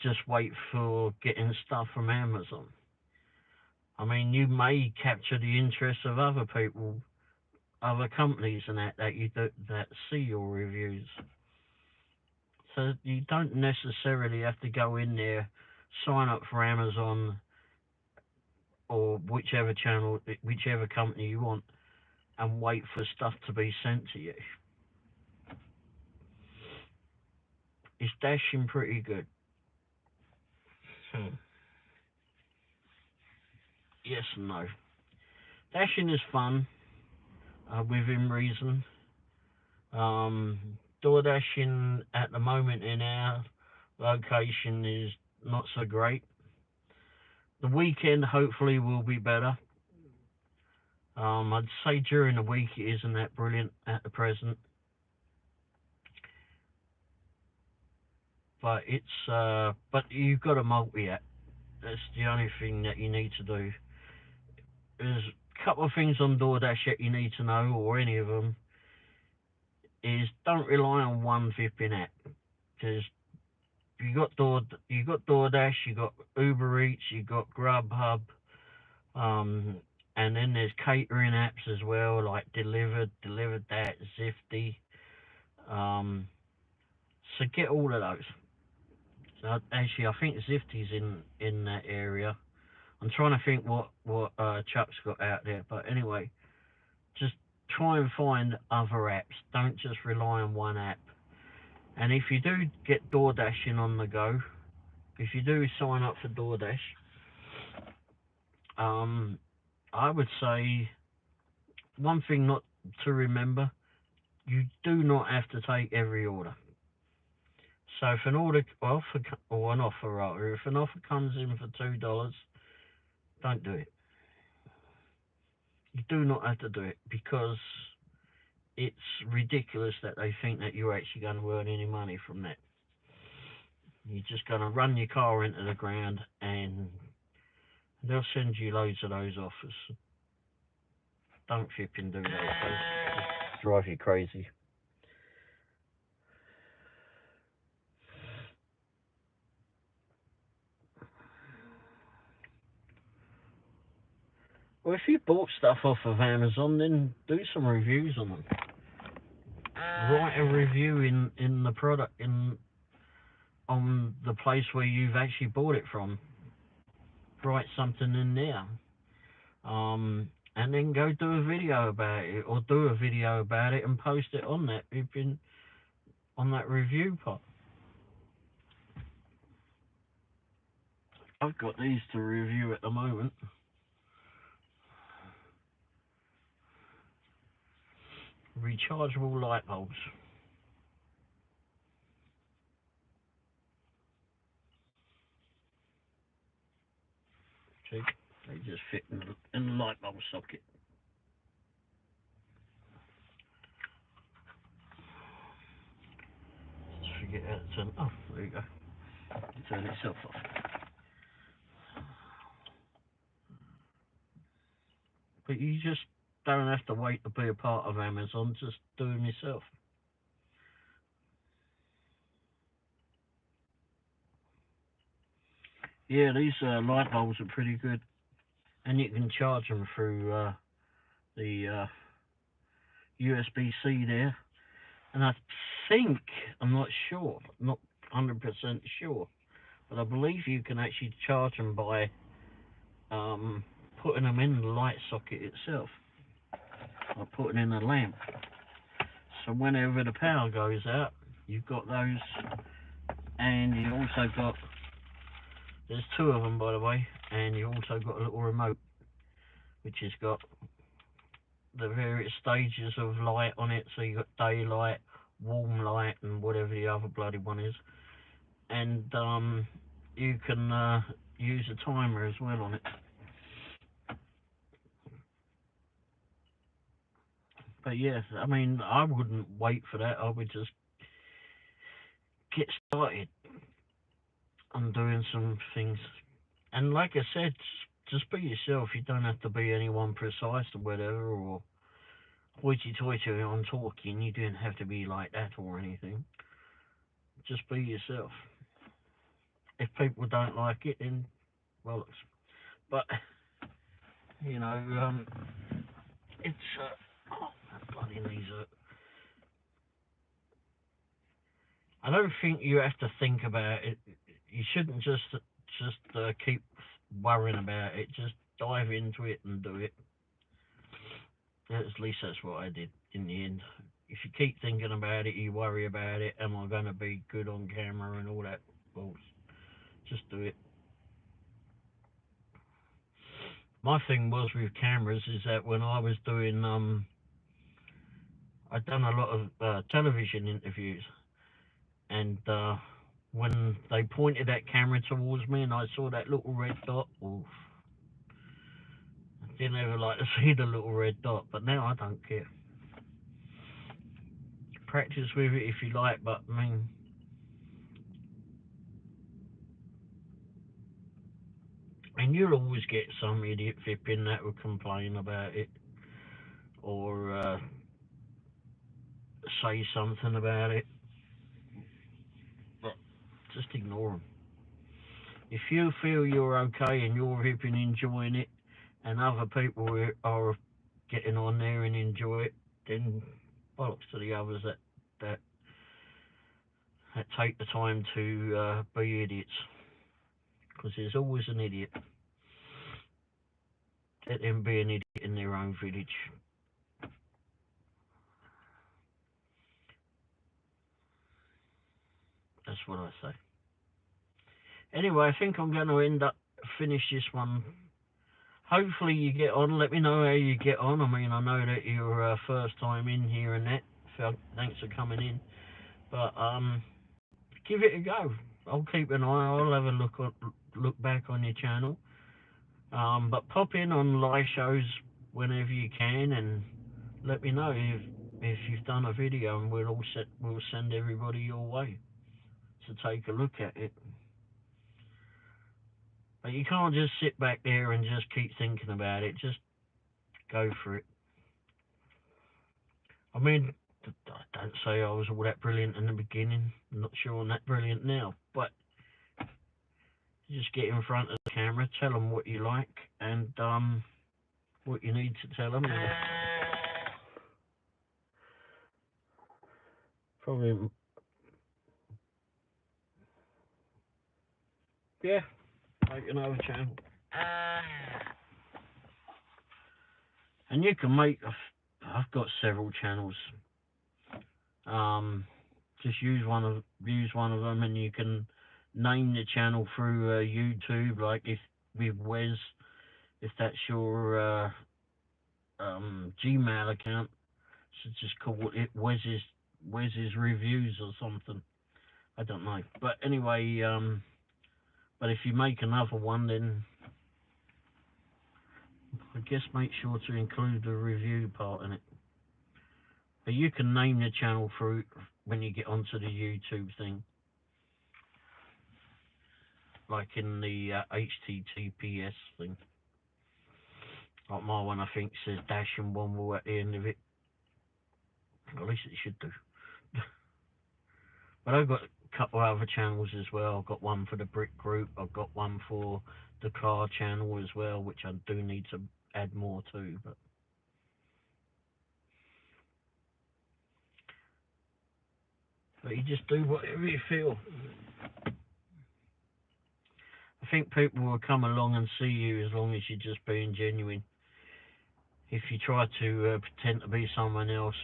just wait for getting stuff from Amazon. I mean, you may capture the interest of other people, other companies, and that see your reviews. So you don't necessarily have to go in there, sign up for Amazon or whichever channel, whichever company you want, and wait for stuff to be sent to you. Is dashing pretty good? Yes and no. Dashing is fun, within reason. Door dashing at the moment in our location is not so great. The weekend hopefully will be better. I'd say during the week it isn't that brilliant at the present. But but you've got a multi-app. That's the only thing that you need to do. There's a couple of things on DoorDash that you need to know, or any of them, is don't rely on one flipping app. Because you got DoorDash, you got Uber Eats, you got Grubhub, and then there's catering apps as well, like Delivered That, Zifty. So get all of those. So actually, I think Zifty's in that area. I'm trying to think what Chuck's got out there, but anyway, just try and find other apps. Don't just rely on one app. And if you do get DoorDashing on the go, if you do sign up for DoorDash, I would say one thing not to remember: you do not have to take every order. So if an order or an offer rather, if an offer comes in for $2, don't do it. You do not have to do it, because it's ridiculous that they think that you're actually going to earn any money from that. You're just going to run your car into the ground, and they'll send you loads of those offers. Don't flipping do those. Those drive you crazy. Well, if you bought stuff off of Amazon, then do some reviews on them. Write a review in the product on the place where you've actually bought it from. Write something in there. and then go do a video about it, or do a video about it and post it on that. We've been on that review part. I've got these to review at the moment. Rechargeable light bulbs. See, they just fit in the light bulb socket. Just forget how to turn. Oh, there you go. Turn itself off. But you just don't have to wait to be a part of Amazon. Just do them yourself. Yeah, these light bulbs are pretty good, and you can charge them through the USB-C there. And I think, I'm not sure, not 100% sure, but I believe you can actually charge them by putting them in the light socket itself, or putting in a lamp. So whenever the power goes out, you've got those, and you also got, there's two of them by the way, and you also got a little remote which has got the various stages of light on it. So you've got daylight, warm light, and whatever the other bloody one is. And you can use a timer as well on it. But yeah, I mean, I wouldn't wait for that. I would just get started on doing some things. And like I said, just be yourself. You don't have to be anyone precise or whatever, or hoity-toity on talking. You don't have to be like that or anything. Just be yourself. If people don't like it, then bollocks. But you know, it's oh, that bloody knees hurt. I don't think you have to think about it. You shouldn't just keep worrying about it. Just dive into it and do it. At least that's what I did in the end. If you keep thinking about it, you worry about it. Am I going to be good on camera and all that? Well, just do it. My thing was with cameras is that when I was doing I'd done a lot of television interviews, and when they pointed that camera towards me and I saw that little red dot, oof, I didn't ever like to see the little red dot, but now I don't care. Practice with it if you like, but I mean, and you'll always get some idiot fipping that will complain about it, or say something about it, but just ignore them. If you feel you're okay and you're hipping enjoying it, and other people are getting on there and enjoy it, then bollocks to the others that, that take the time to be idiots. Because there's always an idiot. Let them be an idiot in their own village. That's what I say. Anyway, I think I'm going to finish this one. Hopefully you get on. Let me know how you get on. I mean, I know that you're first time in here and that. So thanks for coming in. But give it a go. I'll keep an eye. I'll have a look back on your channel. But pop in on live shows whenever you can, and let me know if you've done a video, and we'll send everybody your way to take a look at it. But you can't just sit back there and just keep thinking about it. Just go for it. I mean, don't say I was all that brilliant in the beginning. I'm not sure I'm that brilliant now, but just get in front of the camera, tell them what you like, and what you need to tell them. Probably, yeah, make another channel. And you can make. I've got several channels. Um, just use one of them, and you can name the channel through YouTube. Like if with Wes, if that's your Gmail account, so just call it Wes's Reviews or something. I don't know, but anyway, but if you make another one, then I guess make sure to include the review part in it. But you can name the channel through when you get onto the YouTube thing, like in the HTTPS thing. Like my one, I think says dash and Womble at the end of it. At least it should do. But I've got a couple of other channels as well. I've got one for the Brick Group. I've got one for the car channel as well, which I do need to add more to. But you just do whatever you feel. I think people will come along and see you as long as you're just being genuine. If you try to pretend to be someone else,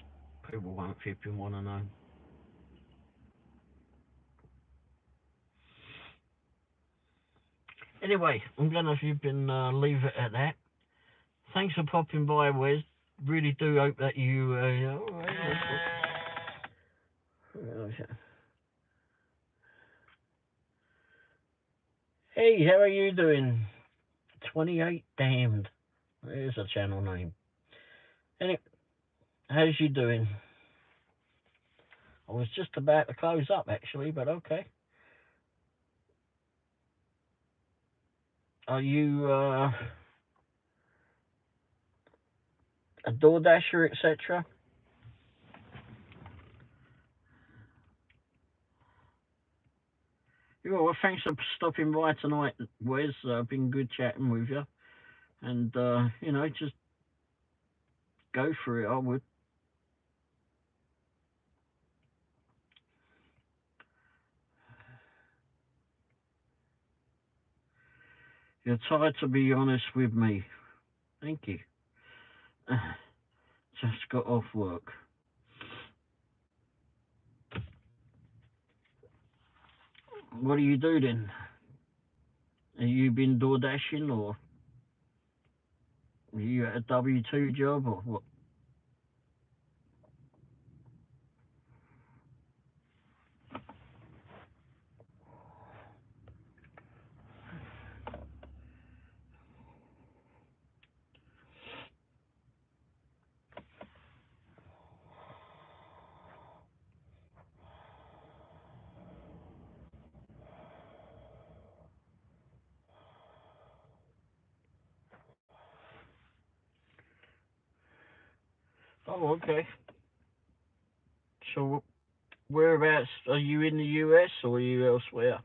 people won't flipping want to know. Anyway, I'm going to flipping leave it at that. Thanks for popping by, Wes. Really do hope that you... Hey, how are you doing? 28 Damned. There's a channel name. Anyway, how's you doing? I was just about to close up, actually, but okay. Are you a DoorDasher, etc.? Yeah, well, thanks for stopping by tonight, Wes. Been good chatting with you. And, just go for it, I would. You're tired to be honest with me. Thank you. Just got off work. What do you do then? Have you been door dashing, or are you at a W-2 job, or what? Oh, okay. So, whereabouts are you in the US, or are you elsewhere?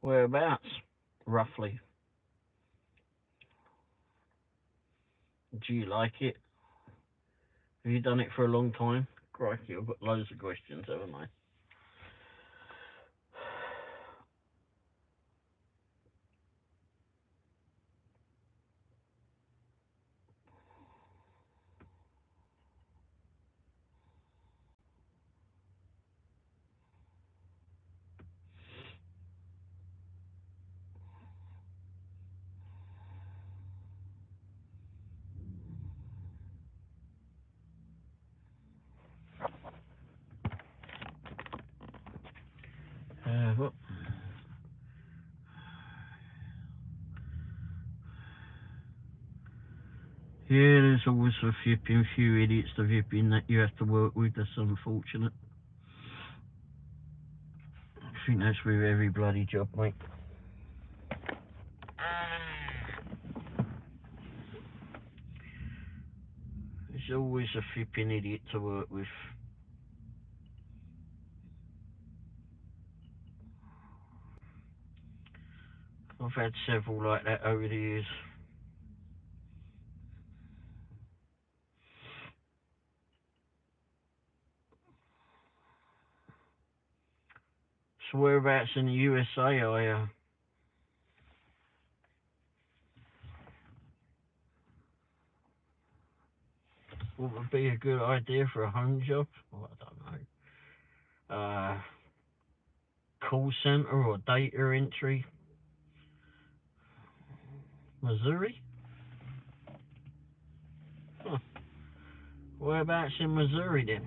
Whereabouts, roughly? Do you like it? Have you done it for a long time? Crikey, I've got loads of questions, haven't I? What? Yeah, there's always a flipping few idiots to flipping that you have to work with. That's unfortunate. I think that's with every bloody job, mate. There's always a flipping idiot to work with. I've had several like that over the years. So whereabouts in the USA are you? What would be a good idea for a home job? Oh, I don't know. Call center or data entry? Missouri? Huh. Whereabouts in Missouri then?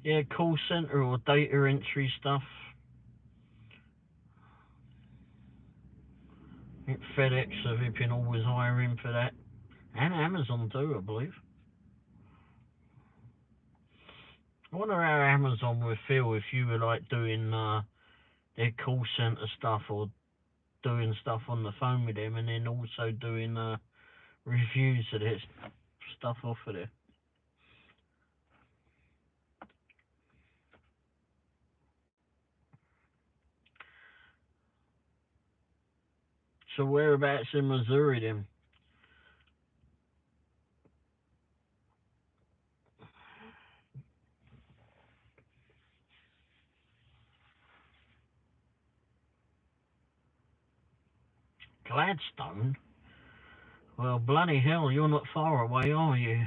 Yeah, call center or data entry stuff. I think FedEx have been always hiring for that. And Amazon too, I believe. I wonder how Amazon would feel if you were like doing their call center stuff or doing stuff on the phone with them and then also doing reviews of their stuff off of there. So whereabouts in Missouri then? Gladstone? Well, bloody hell, you're not far away, are you?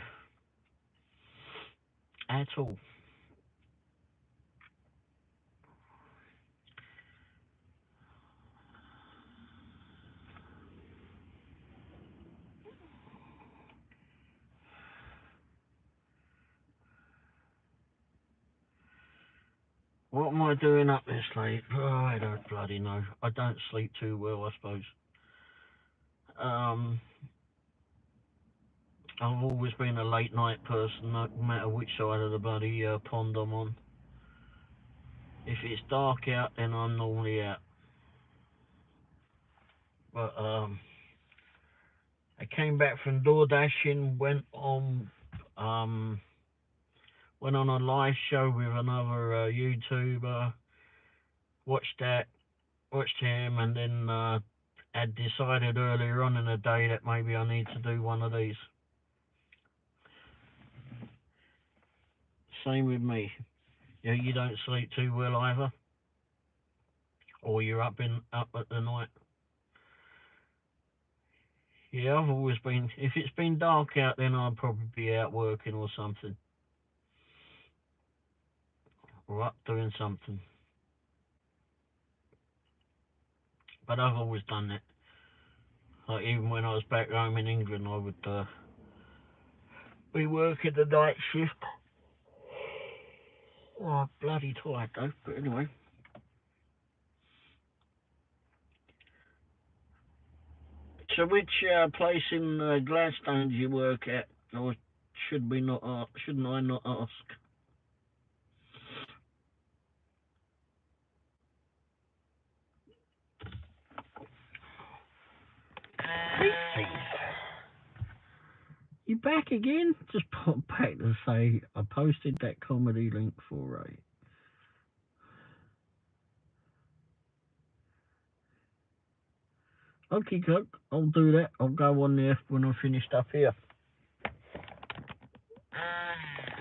At all. What am I doing up this late? Oh, I don't bloody know. I don't sleep too well, I suppose. Um, I've always been a late night person, no matter which side of the bloody pond I'm on. If it's dark out, then I'm normally out. But I came back from door dashing, um, went on a live show with another YouTuber. Watched that, watched him, and then had decided earlier on in the day that maybe I need to do one of these. Same with me. Yeah, you don't sleep too well either, or you're up at the night. Yeah, I've always been. If it's been dark out, then I'll probably be out working or something, or up doing something. But I've always done it. Like even when I was back home in England, I would be working the night shift. Oh, bloody tired though. But anyway. So which place in Gladstone do you work at? Or should we not? Shouldn't I not ask? Pete, you back again? Just pop back to say I posted that comedy link for Ray. Okay, Coke, I'll do that. I'll go on there when I'm finished up here.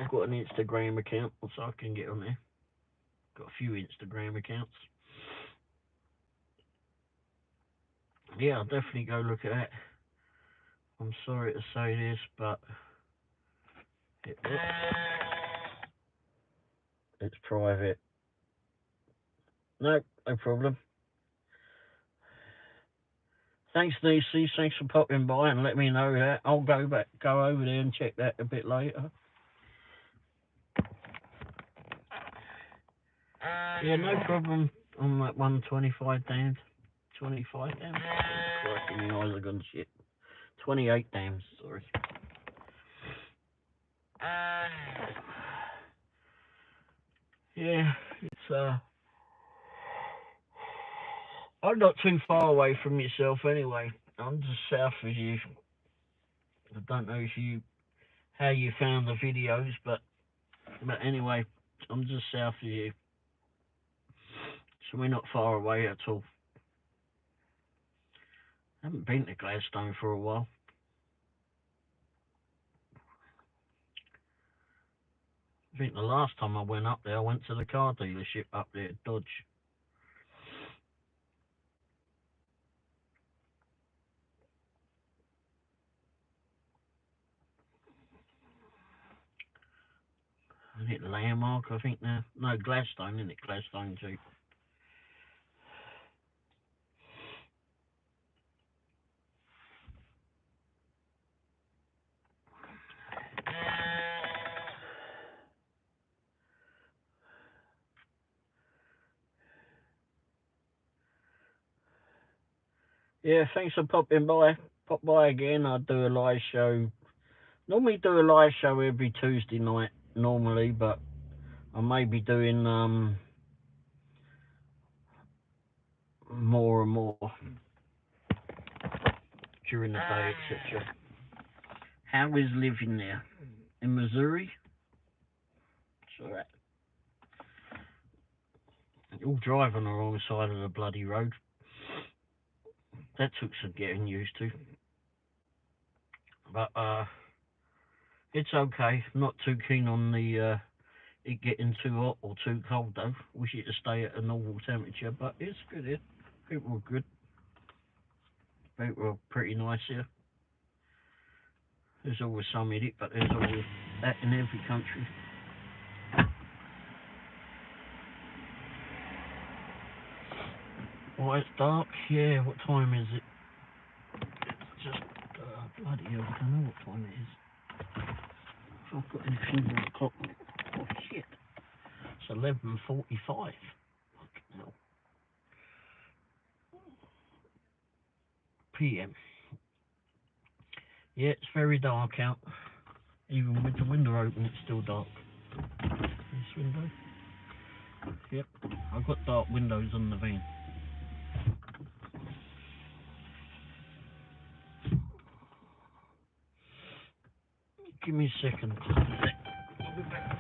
I've got an Instagram account, so I can get on there. Got a few Instagram accounts. Yeah, I'll definitely go look at that. I'm sorry to say this, but it's private. No, no problem. Thanks, DC. Thanks for popping by and let me know that. I'll go over there and check that a bit later. Yeah, no problem. I'm at 125 dams. 25 dams? Crikey, my eyes are gone shit. 28 dams, sorry. Yeah, it's I'm not too far away from yourself anyway. I'm just south of you. I don't know how you found the videos, but anyway, I'm just south of you. So we're not far away at all. I haven't been to Gladstone for a while. I think the last time I went up there, I went to the car dealership up there at Dodge. Isn't it Landmark, I think now? No, Gladstone, isn't it? Gladstone Jeep. Yeah, thanks for popping by. Pop by again. I do a live show. Normally do a live show every Tuesday night, normally, but I may be doing more and more during the day, etc. How is living there? In Missouri? It's alright. All driving the wrong side of the bloody road. That took some getting used to. But it's okay. Not too keen on the it getting too hot or too cold though. Wish it to stay at a normal temperature, but it's good here. People are good. People are pretty nice here. There's always some idiot, but there's always that in every country. Oh, it's dark. Yeah, what time is it? It's just bloody hell, I don't know what time it is. If I've got anything on the clock. Oh shit. It's 11:45. Fucking hell. PM. Yeah, it's very dark out. Even with the window open, it's still dark. This window. Yep. I've got dark windows on the van. Give me a second. I'll be back.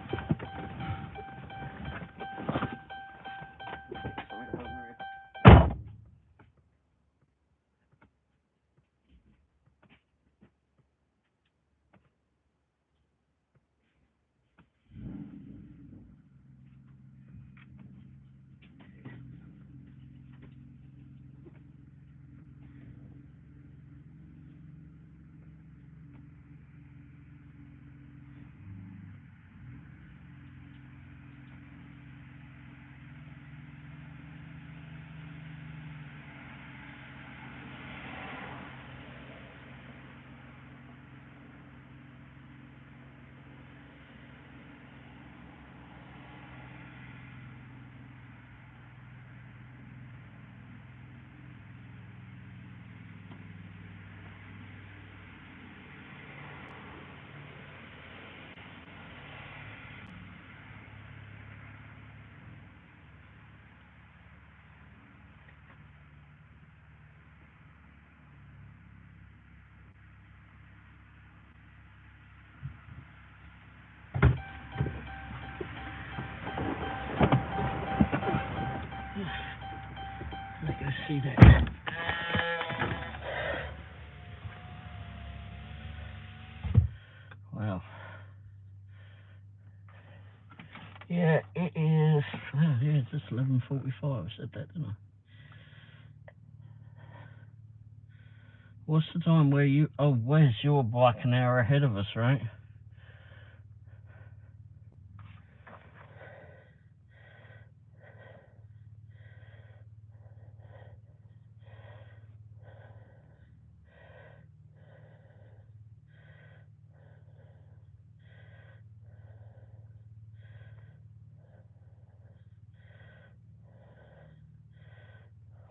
Let us see that. Wow. Yeah, it is. Oh, yeah, it's just 11:45. I said that, didn't I? What's the time where you? Oh, where's your bike? An hour ahead of us, right?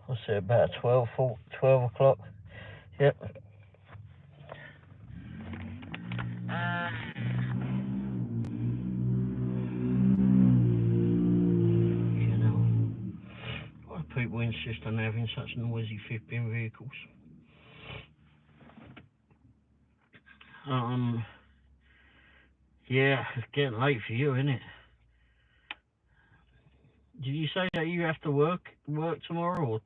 What's it? About 12 o'clock. Yep. You know, why do people insist on having such noisy flipping vehicles? Yeah, it's getting late for you, isn't it? Did you say that you have to work tomorrow, or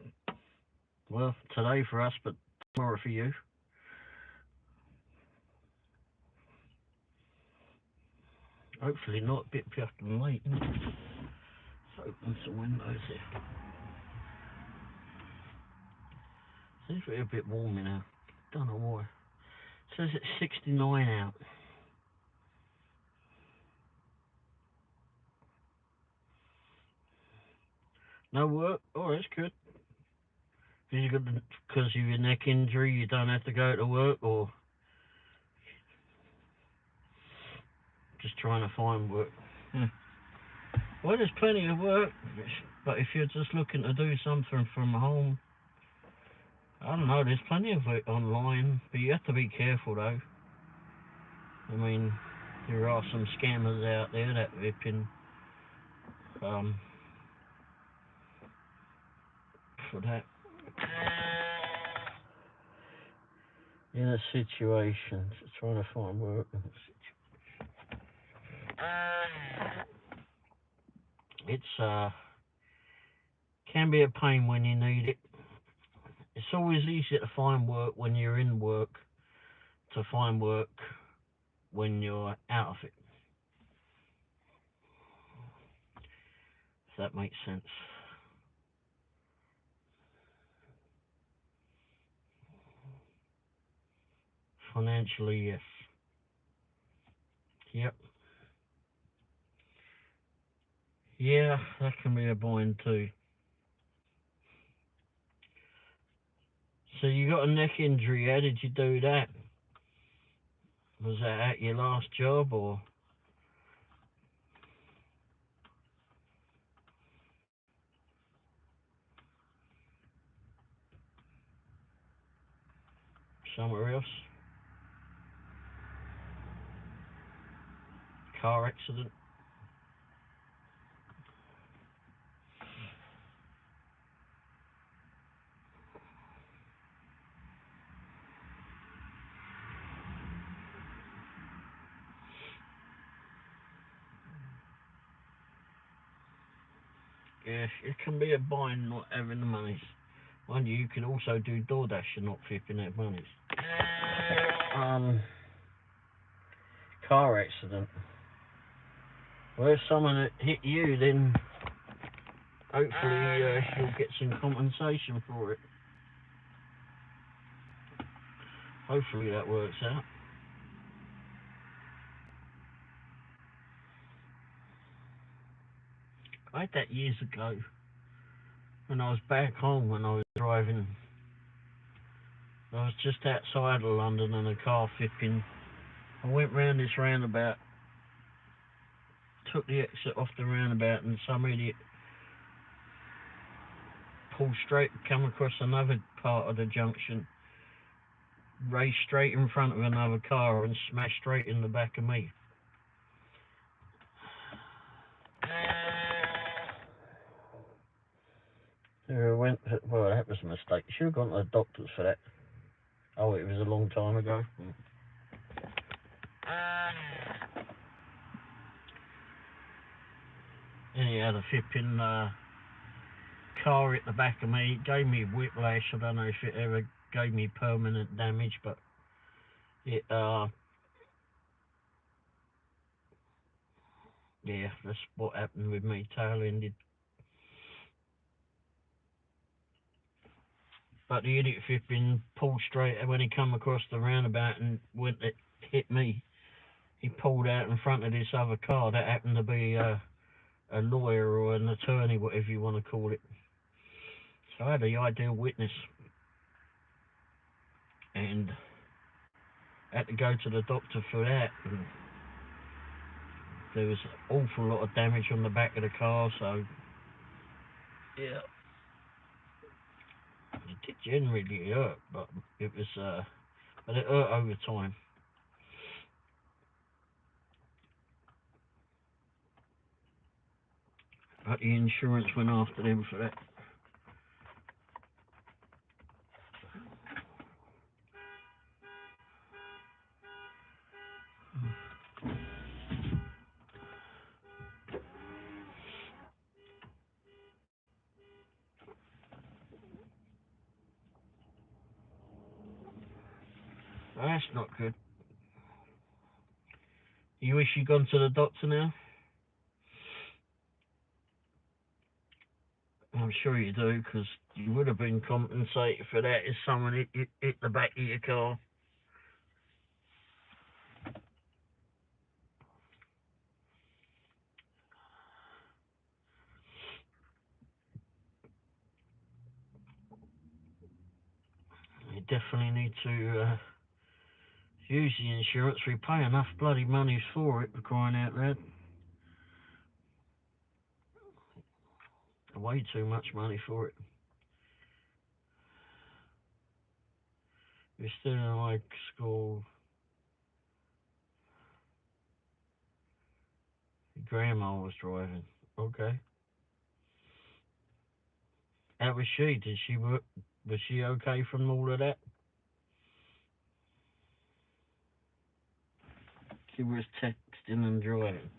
well, today for us, but tomorrow for you? Hopefully not a bit past and late. Let's open some windows here. Seems to be a bit warmer now. Don't know why. It says it's 69 out. No work? Oh, that's good. Because of your neck injury, you don't have to go to work, or just trying to find work? Well, there's plenty of work, but if you're just looking to do something from home, I don't know, there's plenty of it online, but you have to be careful though. I mean, there are some scammers out there that can, for that. In a situation, just trying to find work. It's can be a pain when you need it. It's always easier to find work when you're in work to find work when you're out of it. If that makes sense. Financially, yes. Yep. Yeah, that can be a bind too. So you got a neck injury. How did you do that? Was that at your last job or? Somewhere else? Car accident? Yeah, it can be a bind not having the money. Mind you could also do DoorDash and not flipping that money. Car accident. Well, if someone hit you, then hopefully you'll get some compensation for it. Hopefully that works out. I had that years ago when I was back home when I was driving. I was just outside of London and a car flipping. I went round this roundabout, took the exit off the roundabout, and some idiot pulled straight, come across another part of the junction, raced straight in front of another car and smashed straight in the back of me. Well, that was a mistake. Should have gone to the doctors for that. Oh, it was a long time ago. Anyhow, the flipping car hit the back of me. It gave me whiplash. I don't know if it ever gave me permanent damage, but it, yeah, that's what happened with me. Tail ended. But the idiot flipping pulled straight when he come across the roundabout and went to hit me. He pulled out in front of this other car that happened to be a lawyer or an attorney, whatever you want to call it. So I had the ideal witness, and had to go to the doctor for that. And there was an awful lot of damage on the back of the car, so yeah, it did generally hurt, but it was but it hurt over time. But the insurance went after them for that. That's not good. You wish you'd gone to the doctor now? I'm sure you do, because you would have been compensated for that if someone hit the back of your car. You definitely need to use the insurance. We pay enough bloody money for it, for crying out loud. Way too much money for it. You're still in high school. Your grandma was driving. Okay. How was she? Did she work? Was she okay from all of that? She was texting and driving.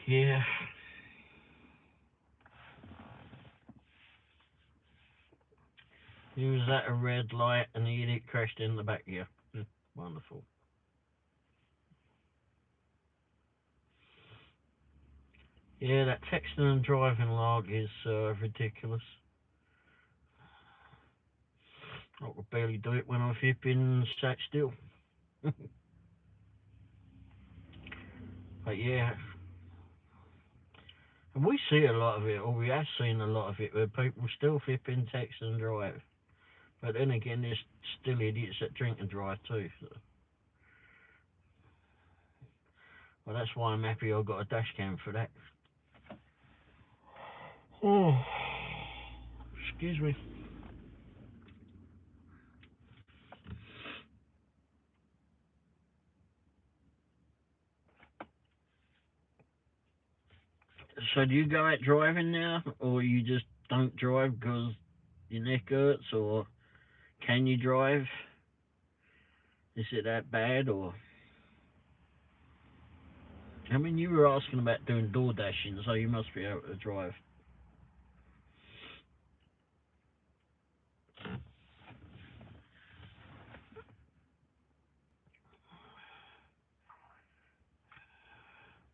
Yeah. He was at a red light and the idiot crashed in the back of you. Wonderful. Yeah, that texting and driving log is ridiculous. I could barely do it when I was hipping sat still. But yeah, and we see a lot of it, or we have seen a lot of it, where people still flipping text and drive. But then again, there's still idiots that drink and drive too. So. Well, that's why I'm happy I got a dash cam for that. Oh, excuse me. So do you go out driving now, or you just don't drive because your neck hurts, or can you drive? Is it that bad, or? I mean, you were asking about doing door dashing, so you must be able to drive.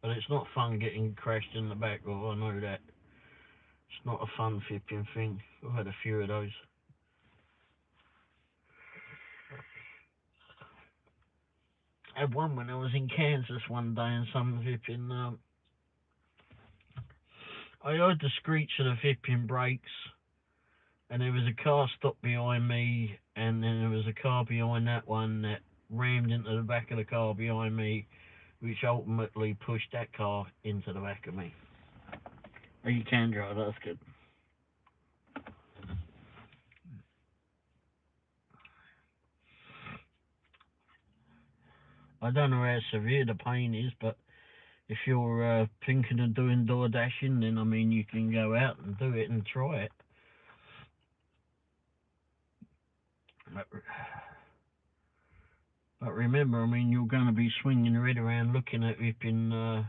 But it's not fun getting crashed in the back, or I know that. It's not a fun flipping thing. I've had a few of those. I had one when I was in Kansas one day, and some flipping. I heard the screech of the flipping brakes, and there was a car stopped behind me, and then there was a car behind that one that rammed into the back of the car behind me, which ultimately pushed that car into the back of me. Oh, you can drive, that's good. I don't know how severe the pain is, but if you're thinking of doing door dashing, then I mean you can go out and do it and try it. But, but remember, I mean you're going to be swinging your head around looking at it in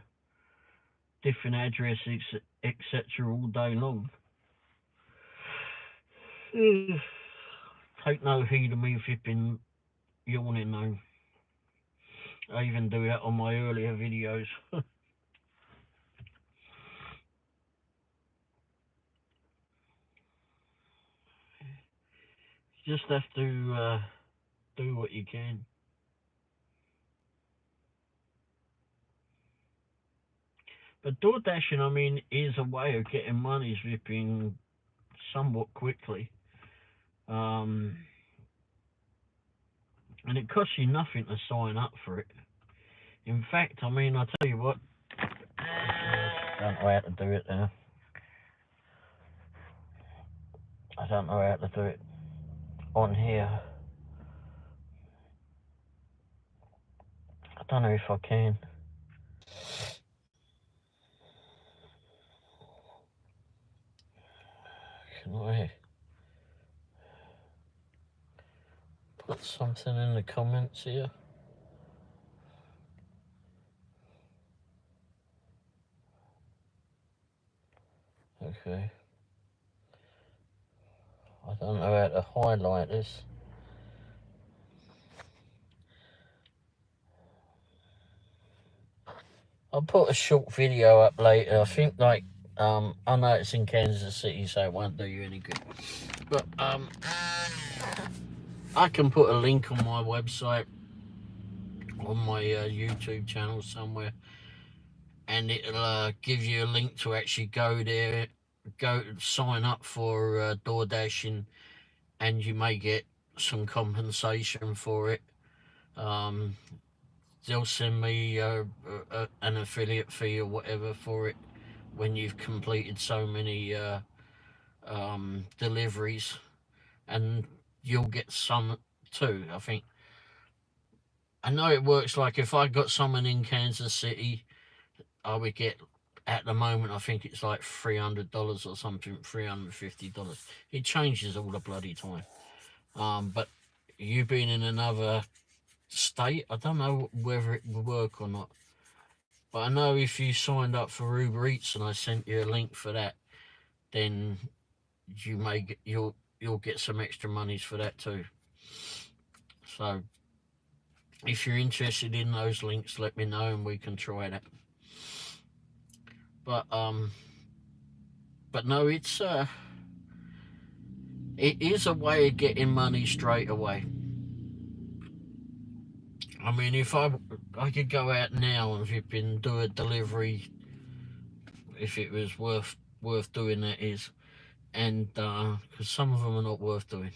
different addresses, etc., all day long. Take no heed of me flipping yawning though. I even do that on my earlier videos. You just have to do what you can. But door dashing, I mean, is a way of getting money flipping somewhat quickly. Um, and it costs you nothing to sign up for it. In fact, I mean, I'll tell you what, I don't know how to do it now. I don't know how to do it on here. I don't know if I can. Can I put something in the comments here? Okay. I don't know how to highlight this. I'll put a short video up later. I think like I know it's in Kansas City, so it won't do you any good. But I can put a link on my website, on my YouTube channel somewhere, and it'll give you a link to actually go there, go sign up for door dashing, and you may get some compensation for it. Um, they'll send me an affiliate fee or whatever for it when you've completed so many deliveries, and you'll get some too. I know it works like if I got someone in Kansas City, I would get at the moment. I think it's like $300 or something, $350. It changes all the bloody time. But you being in another state, I don't know whether it will work or not. But I know if you signed up for Uber Eats and I sent you a link for that, then you'll get some extra monies for that too. So if you're interested in those links, let me know and we can try that. But no, it is a way of getting money straight away. I mean, if I could go out now and if you do a delivery, if it was worth doing, that is, and because some of them are not worth doing.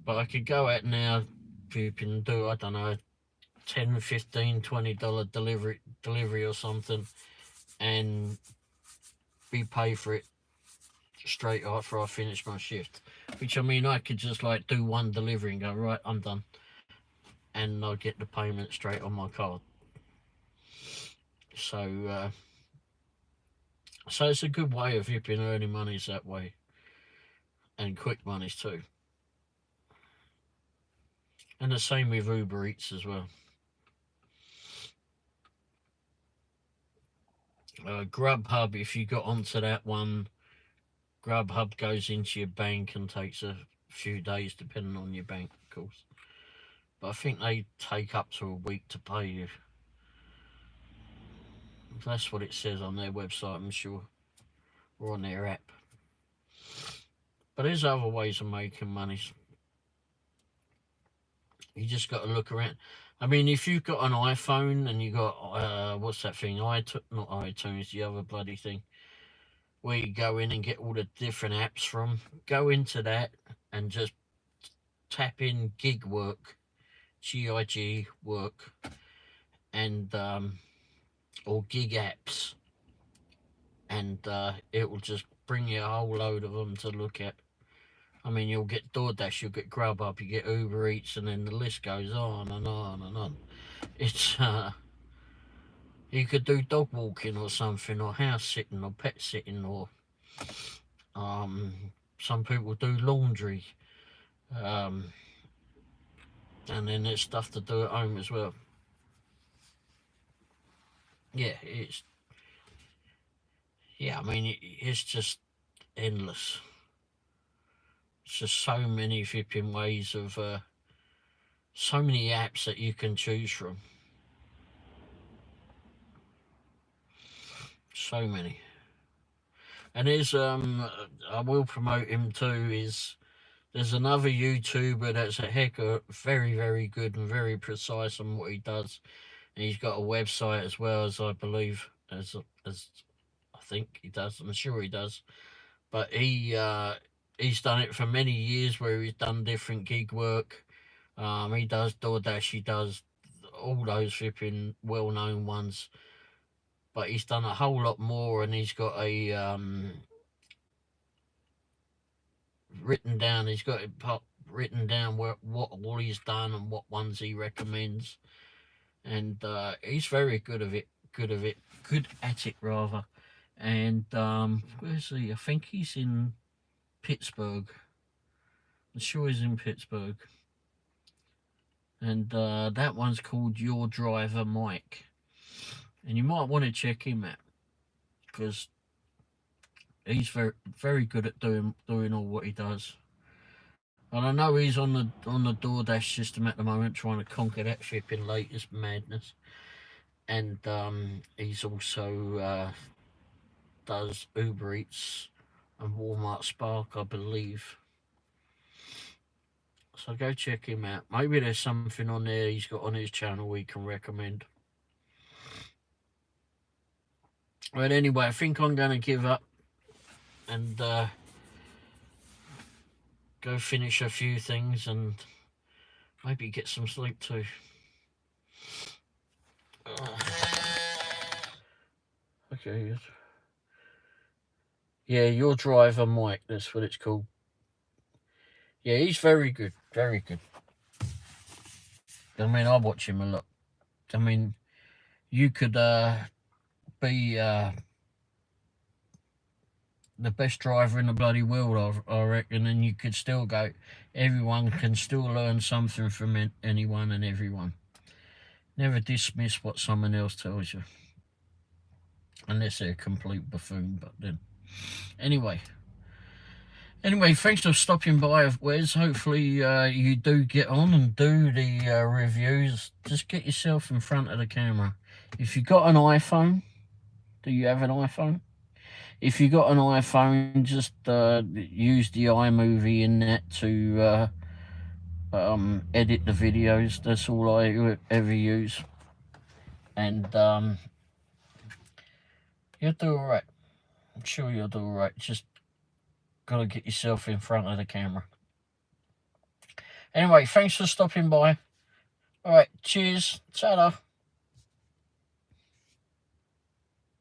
But I could go out now if you can do, I don't know, $10, $15, $20 delivery or something, and be paid for it straight after I finish my shift. Which, I mean, I could just like do one delivery and go, right, I'm done, and I'll get the payment straight on my card. So so it's a good way of you been earning monies that way, and quick monies too. And the same with Uber Eats as well. Grubhub, if you got onto that one, Grubhub goes into your bank and takes a few days depending on your bank, of course. But I think they take up to a week to pay you. That's what it says on their website, I'm sure, or on their app. But there's other ways of making money. You just got to look around. I mean, if you've got an iPhone and you got what's that thing? Not iTunes, the other bloody thing, where you go in and get all the different apps from. Go into that and just tap in gig work, GIG work, and or gig apps, and it will just bring you a whole load of them to look at. I mean, you'll get DoorDash, you'll get Grubhub, you get Uber Eats, and then the list goes on and on and on. It's you could do dog walking or something, or house sitting, or pet sitting, or some people do laundry, and then there's stuff to do at home as well. Yeah, I mean, it's just endless. It's just so many flipping ways of, so many apps that you can choose from. So many. And there's, I will promote him too, there's another YouTuber that's a heck of very, very good and very precise on what he does. And he's got a website as well, as I believe, as I think he does. I'm sure he does. But he's done it for many years, where he's done different gig work. He does DoorDash, he does all those flipping well-known ones. But he's done a whole lot more, and he's got a written down. He's got it written down what all he's done and what ones he recommends, and he's very good of it. Good at it rather. And where's he? I think he's in Pittsburgh. I'm sure he's in Pittsburgh. And that one's called Your Driver Mike. And you might want to check him out, because he's very, very good at doing all what he does. And I know he's on the DoorDash system at the moment, trying to conquer that shipping latest madness. and he's also does Uber Eats and Walmart Spark, I believe. So go check him out. Maybe there's something on there he's got on his channel we can recommend. But anyway, I think I'm going to give up and go finish a few things and maybe get some sleep too. Okay. Yeah, your driver, Mike. That's what it's called. Yeah, he's very good. Very good. I mean, I watch him a lot. I mean, you could be the best driver in the bloody world, I reckon, and you could still go. Everyone can still learn something from anyone and everyone. Never dismiss what someone else tells you, unless they're a complete buffoon. But then, anyway, thanks for stopping by, Wes. Hopefully, you do get on and do the reviews. Just get yourself in front of the camera. If you got an iPhone, do you have an iPhone? If you got an iPhone, just use the iMovie in that to edit the videos. That's all I ever use, and you'll do all right. I'm sure you'll do all right. Just gotta get yourself in front of the camera. Anyway, thanks for stopping by. All right, cheers. Ta-da.